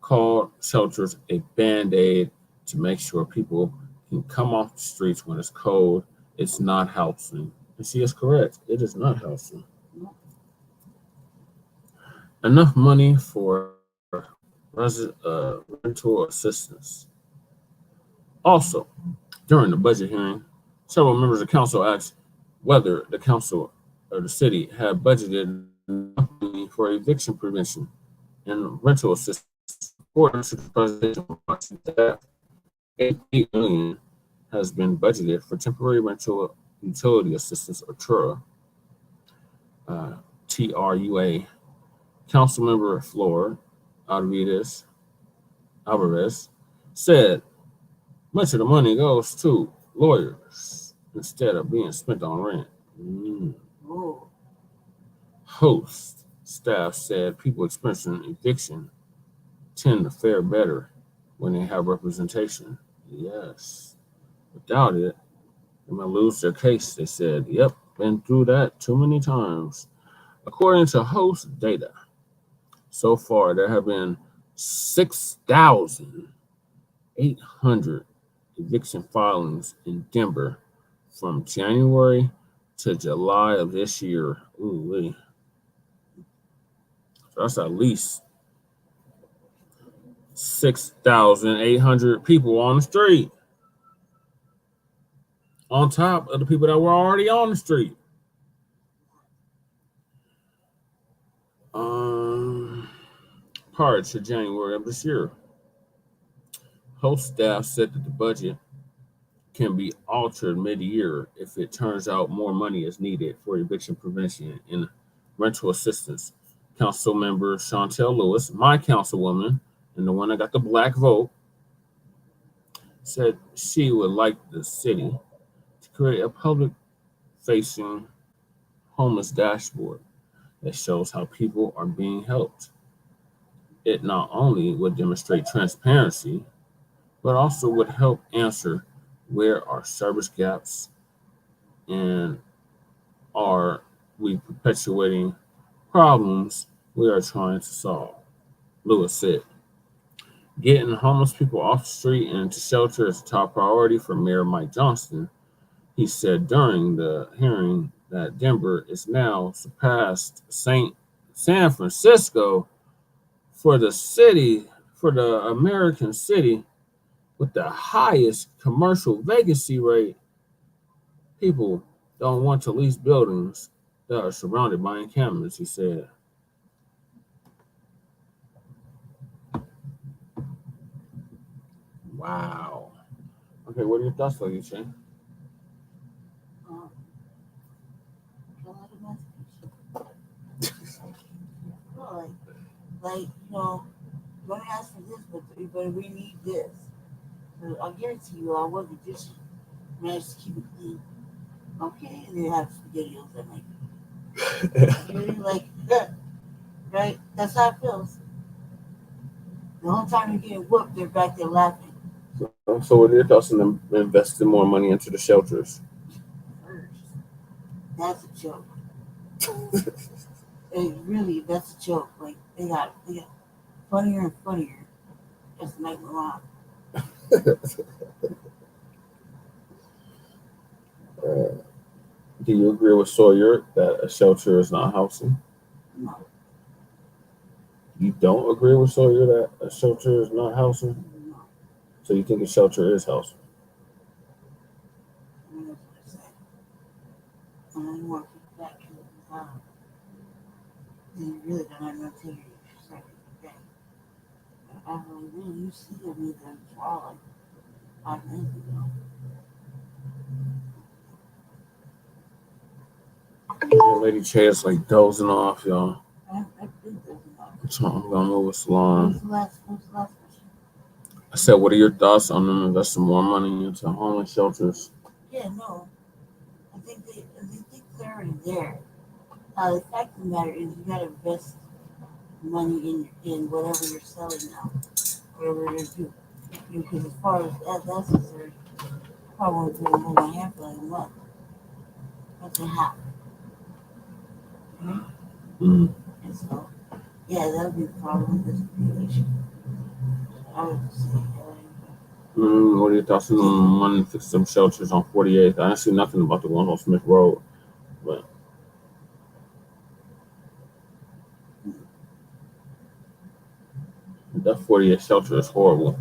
called shelters a band-aid to make sure people can come off the streets when it's cold. It's not housing. And she is correct. It is not housing. Enough money for rental assistance. Also, during the budget hearing, several members of council asked whether the council or the city had budgeted money for eviction prevention and rental assistance. According to the presentation, $8 million has been budgeted for temporary rental utility assistance, or TRUA. Councilmember Flor Alvarez said much of the money goes to lawyers instead of being spent on rent. Host staff said people experiencing eviction tend to fare better when they have representation. Yes. Without it, they might lose their case. They said, yep, been through that too many times. According to Host data, so far there have been 6,800 eviction filings in Denver from January to July of this year. Ooh, so that's at least 6,800 people on the street, on top of the people that were already on the street. Prior to January of this year, Host staff said that the budget can be altered mid-year if it turns out more money is needed for eviction prevention and rental assistance. Council member Chantel Lewis, my councilwoman, and the one that got the black vote, said she would like the city to create a public-facing homeless dashboard that shows how people are being helped. It not only would demonstrate transparency, but also would help answer where are service gaps and are we perpetuating problems we are trying to solve. Lewis said, getting homeless people off the street and into shelter is a top priority for Mayor Mike Johnston. He said during the hearing that Denver is now surpassed San Francisco for the American city with the highest commercial vacancy rate. People don't want to lease buildings that are surrounded by encampments, he said. Wow. Okay, what are your thoughts, Lady Shane? Like, you know, you're going to ask for this, but we need this. So I guarantee you, I wasn't just managed to keep it clean. Okay, and they have spaghettios that make it. Like, right? That's how it feels. The whole time you're getting whooped, they're back there laughing. So what are your thoughts on them investing more money into the shelters? That's a joke. Really, that's a joke. Like, they got funnier and funnier as the night went on. Do you agree with Sawyer that a shelter is not housing? No. You don't agree with Sawyer that a shelter is not housing? No. So you think a shelter is housing? That's what I said. And I want to get back to the time. You really don't have no theory. I really, you see them either fall like 5 minutes ago. Lady Che is like dozing off, y'all. I've been dozing off. So I'm gonna move us along. What's the last question? I said, what are your thoughts on them investing more money into homeless shelters? Yeah, no. I think they're already there. The fact of the matter is, you gotta invest money in whatever you're selling now, whatever you're doing. Because as far as that's concerned, I probably won't move my hand for like a month. That's a half. Right? Mm-hmm. And so, yeah, that would be a problem with this population. I would say, what are your thoughts on wanting to fix some shelters on 48th? I didn't see nothing about the one on Smith Road, but that 48th shelter is horrible.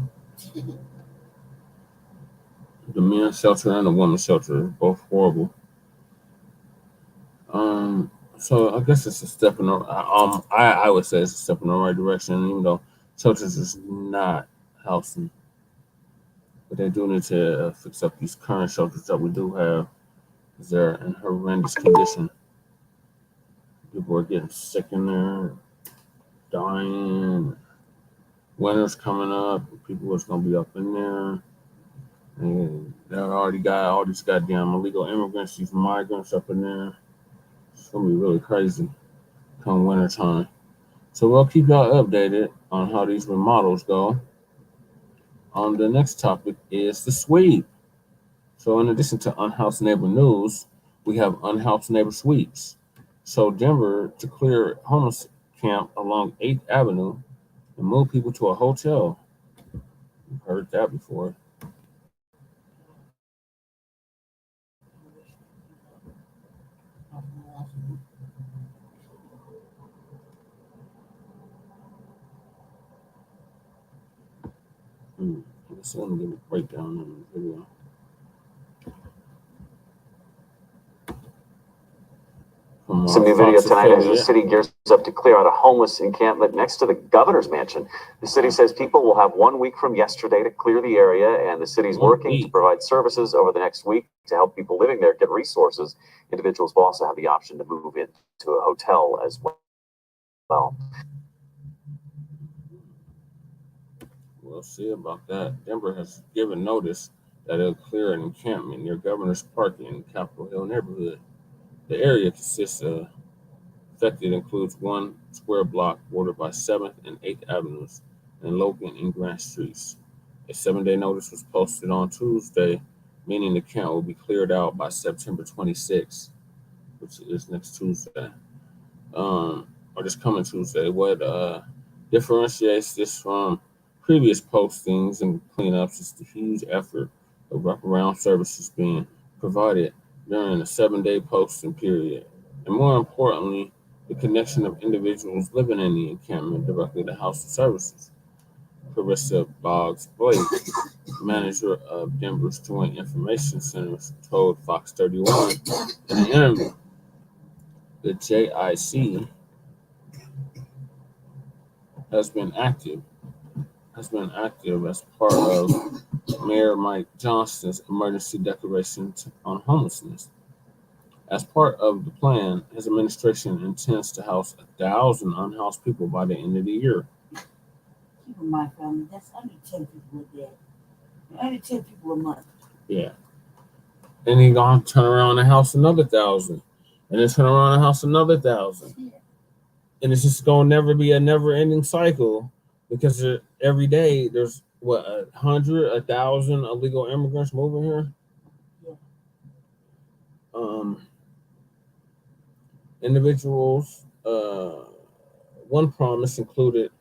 The men's shelter and the women's shelter are both horrible. So I guess it's a step in the I would say it's a step in the right direction, even though shelters is not housing. But they do need to fix up these current shelters that we do have, because they're in horrendous condition. People are getting sick in there, dying. Winter's coming up. People is gonna be up in there. And they already got all these goddamn illegal immigrants, these migrants up in there. It's gonna be really crazy come winter time. So we'll keep y'all updated on how these remodels go. The next topic is the sweep. So in addition to Unhoused Neighbor News, we have Unhoused Neighbor Sweeps. So Denver to clear homeless camp along 8th Avenue and move people to a hotel. You've heard that before. Let's let me give a breakdown on the video. Some new video tonight as the city gears up to clear out a homeless encampment next to the governor's mansion. The city says people will have 1 week from yesterday to clear the area, and the city's working to provide services over the next week to help people living there get resources. Individuals will also have the option to move into a hotel as well. We'll see about that. Denver has given notice that it'll clear an encampment near Governor's Park in Capitol Hill neighborhood. The area consists of affected includes 1 square block bordered by 7th and 8th Avenues and Logan and Grant Streets. A 7-day notice was posted on Tuesday, meaning the camp will be cleared out by September 26th, which is next Tuesday, or this coming Tuesday. What differentiates this from previous postings and cleanups is the huge effort of wraparound services being provided during a 7-day posting period, and more importantly, the connection of individuals living in the encampment directly to House of Services. Carissa Boggs Blake, manager of Denver's Joint Information Centers, told Fox 31 in an interview. The JIC has been active as part of Mayor Mike Johnston's emergency declaration on homelessness. As part of the plan, his administration intends to house 1,000 unhoused people by the end of the year. Keep in mind, family, that's under 10 people a day. Under 10 people a month. Yeah. And he's going to turn around and house another 1,000. And then turn around and house another 1,000. Yeah. And it's just going to never be a never-ending cycle, because every day there's, 100, 1,000 illegal immigrants moving here? Yeah. Individuals, one promise included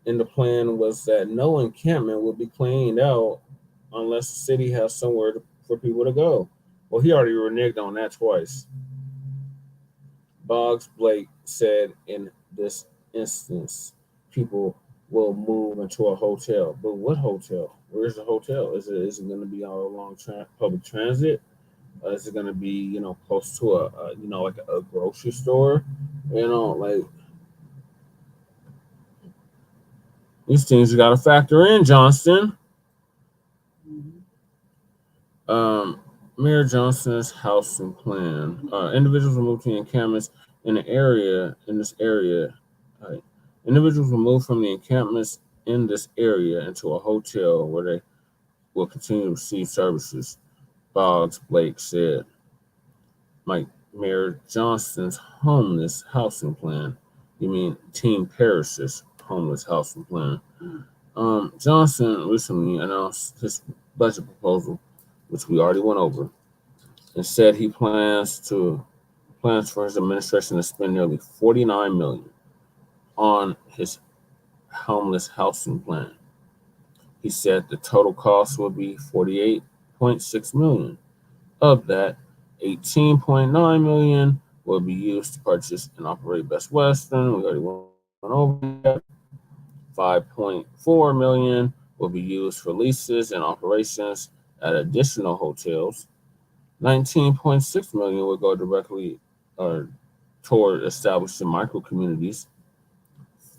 in the plan was that no encampment would be cleaned out unless the city has somewhere for people to go. Well, he already reneged on that twice. Boggs Blake said in this instance, people will move into a hotel. But what hotel? Where's the hotel? Is it going to be all along public transit? Is it going to be, close to a like a grocery store? Like these things you got to factor in, Johnston. Mayor Johnston's housing plan. Individuals will move to encampments in this area. Individuals will move from the encampments in this area into a hotel where they will continue to receive services, Boggs Blake said. Mayor Johnston's homeless housing plan. You mean Team Parrish's homeless housing plan. Johnston recently announced his budget proposal, which we already went over, and said he plans for his administration to spend nearly $49 million on his homeless housing plan. He said the total cost will be $48.6 million. Of that, $18.9 million will be used to purchase and operate Best Western. We already went over that. $5.4 million will be used for leases and operations at additional hotels. $19.6 million will go directly to toward establishing micro communities.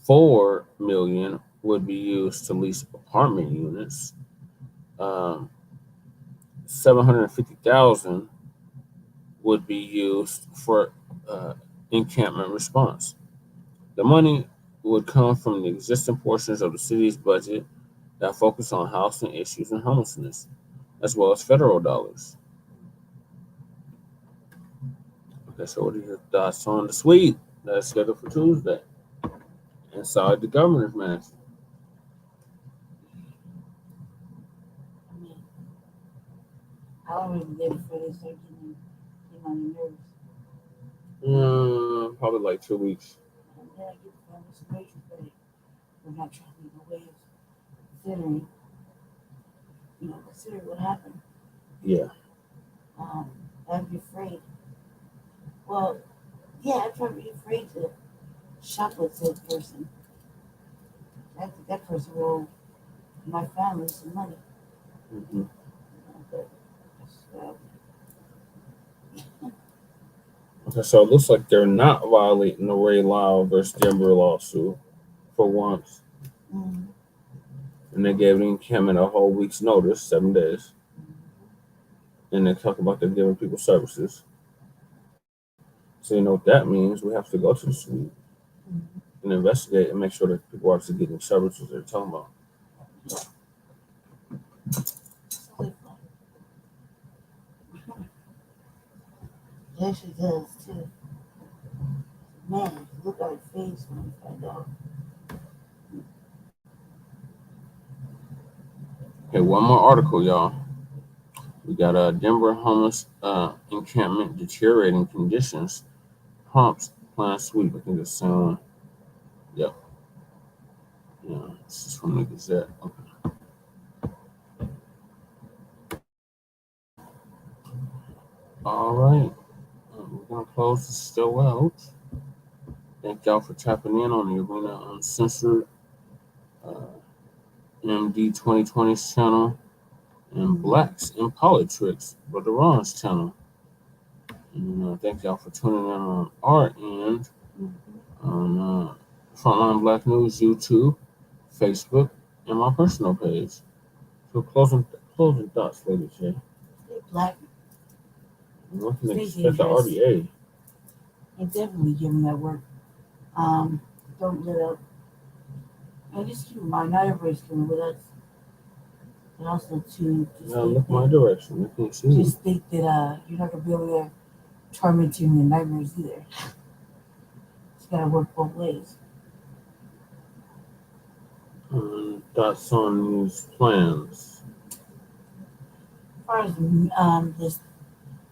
4 million would be used to lease apartment units. 750,000 would be used for encampment response. The money would come from the existing portions of the city's budget that focus on housing issues and homelessness, as well as federal dollars. Okay, so what are your thoughts on the suite that's scheduled for Tuesday inside the governor's mansion? I mean, how long are we there before they start getting on your nerves? Probably like 2 weeks. And then I get the family situation, but we're not traveling away, considering, consider what happened. Yeah. I'd be afraid. Well, yeah, I'd probably be afraid to shoplift that person. I think that person will owe my family some money. Mm-hmm. Okay, so it looks like they're not violating the Ray Lyle versus Denver lawsuit for once. Mm-hmm. And they gave the encampment a whole week's notice, 7 days. And they talk about they're giving people services. So you know what that means? We have to go to the suite and investigate and make sure that people are actually getting services they're talking about. Yeah, she does too. Man, look at her face when you find out. Okay, one more article, y'all. We got a Denver homeless encampment deteriorating conditions prompts plan sweep. I think it's soon. Yep. Yeah, this is from the Gazette. Okay. All right. We're gonna close the show out. Thank y'all for tapping in on the Arena Uncensored MD 2020's channel and Blacks in Politics, Brother Ron's channel. And thank y'all for tuning in on our end on Front Line Blacc News, YouTube, Facebook, and my personal page. So closing thoughts, Lady J. Black. What can they expect the RDA? And definitely give them that work. Don't let up. And just keep in mind, not everybody's coming with us. And also to Look my direction. I can't see. Just think that you're not gonna be able to torment you in your nightmares either. It's gotta work both ways. Thoughts on these plans? As far as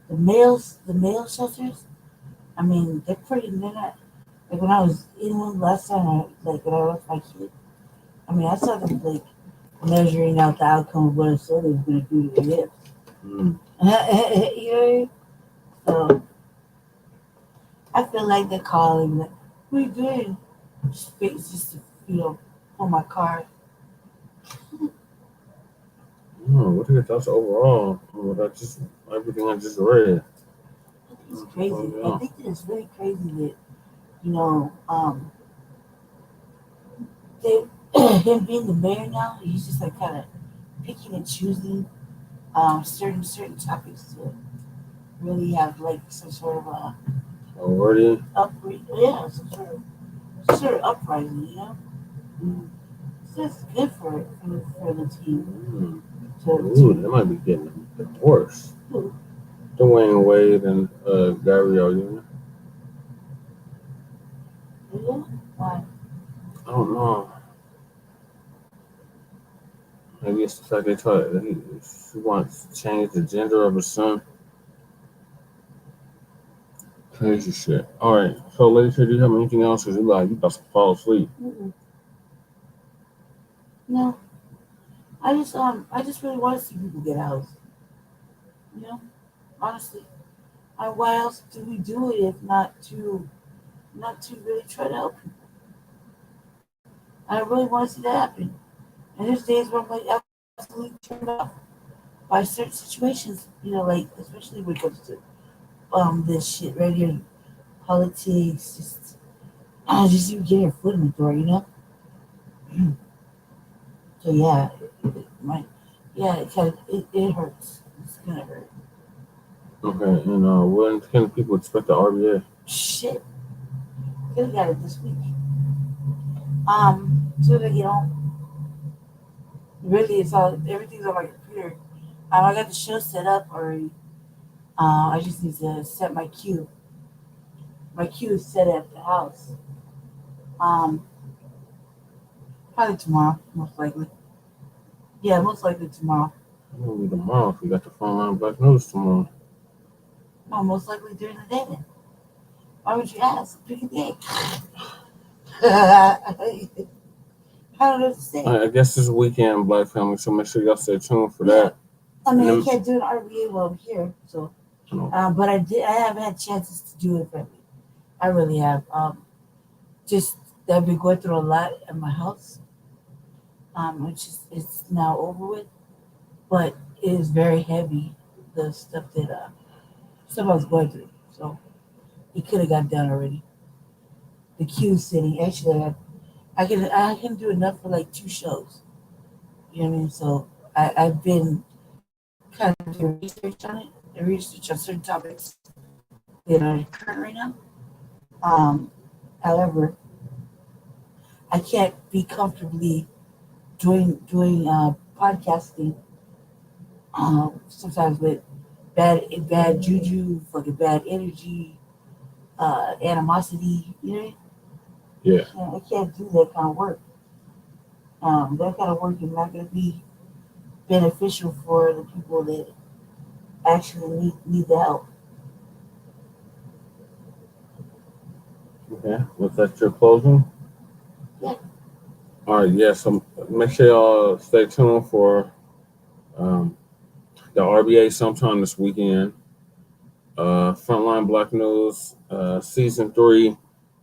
the male shelters, I mean, they're not like when I was in one last time, when I left my kid, I mean, I saw them like measuring out the outcome of what a soda was going to do to their hips. You know, so I feel like they're calling, like, what are you doing? Just to, pull my car. What are your thoughts overall on everything I just read? It's crazy. I think that it's really crazy that, him being the mayor now, he's just like kind of picking and choosing certain topics to really have like some sort of some sort of uprising, So it's good for the team. They might be getting worse. Dwayne Wade and Gabrielle Union. Yeah? Why? I don't know. Maybe it's the fact he wants to change the gender of his son. Crazy shit. All right. So, ladies, do you have anything else? Because you about to fall asleep. No. I just really want to see people get housed. Honestly. Why else do we do it if not to really try to help people? I really want to see that happen. And there's days where I'm like absolutely turned off by certain situations, like especially when it comes to this shit right here, politics, just you get your foot in the door, you know. So yeah, it hurts. It's gonna hurt. Okay, and when can people expect the RBA? Shit, could have got it this week. Soon as I get home, really, everything's on my computer. I got the show set up already. I just need to set my queue. My queue is set at the house. Probably tomorrow, most likely. Yeah, most likely tomorrow. It'll be tomorrow if you got the Front Line Blacc News tomorrow. No, most likely during the day then. Why would you ask? Pick a day. I don't know what to say. I guess this weekend, Black family, so make sure y'all stay tuned for that. I mean, I can't do an RBA while I'm here, so. But I have had chances to do it for me. I really have. Just I've been going through a lot at my house, which it's now over with, but it is very heavy. The stuff that I was going through, so it could have got done already. The queue sitting, actually, I can do enough for like 2 shows. You know what I mean? So I've been kind of doing research on it, and research on certain topics that are current right now. However, I can't be comfortably doing podcasting sometimes with bad juju, fucking bad energy, animosity. You know? Yeah. I can't do that kind of work. That kind of work is not going to be beneficial for the people that actually need the help. Okay, was that your closing? Yeah. All right, yeah, so make sure y'all stay tuned for the RBA sometime this weekend. Frontline Blacc News, Season 3,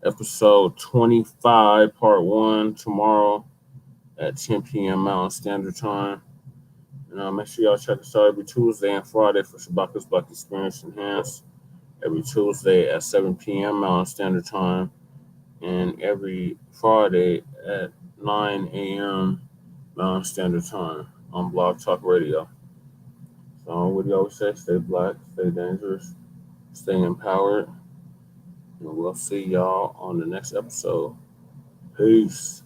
Episode 25, Part 1, tomorrow at 10 p.m. Mountain Standard Time. And make sure y'all check us out every Tuesday and Friday for Shabaka's Black Experience Enhanced. Every Tuesday at 7 p.m. Mountain Standard Time. And every Friday at 9 a.m. Mountain Standard Time on Blog Talk Radio. So what do you always say? Stay black, stay dangerous, stay empowered. And we'll see y'all on the next episode. Peace.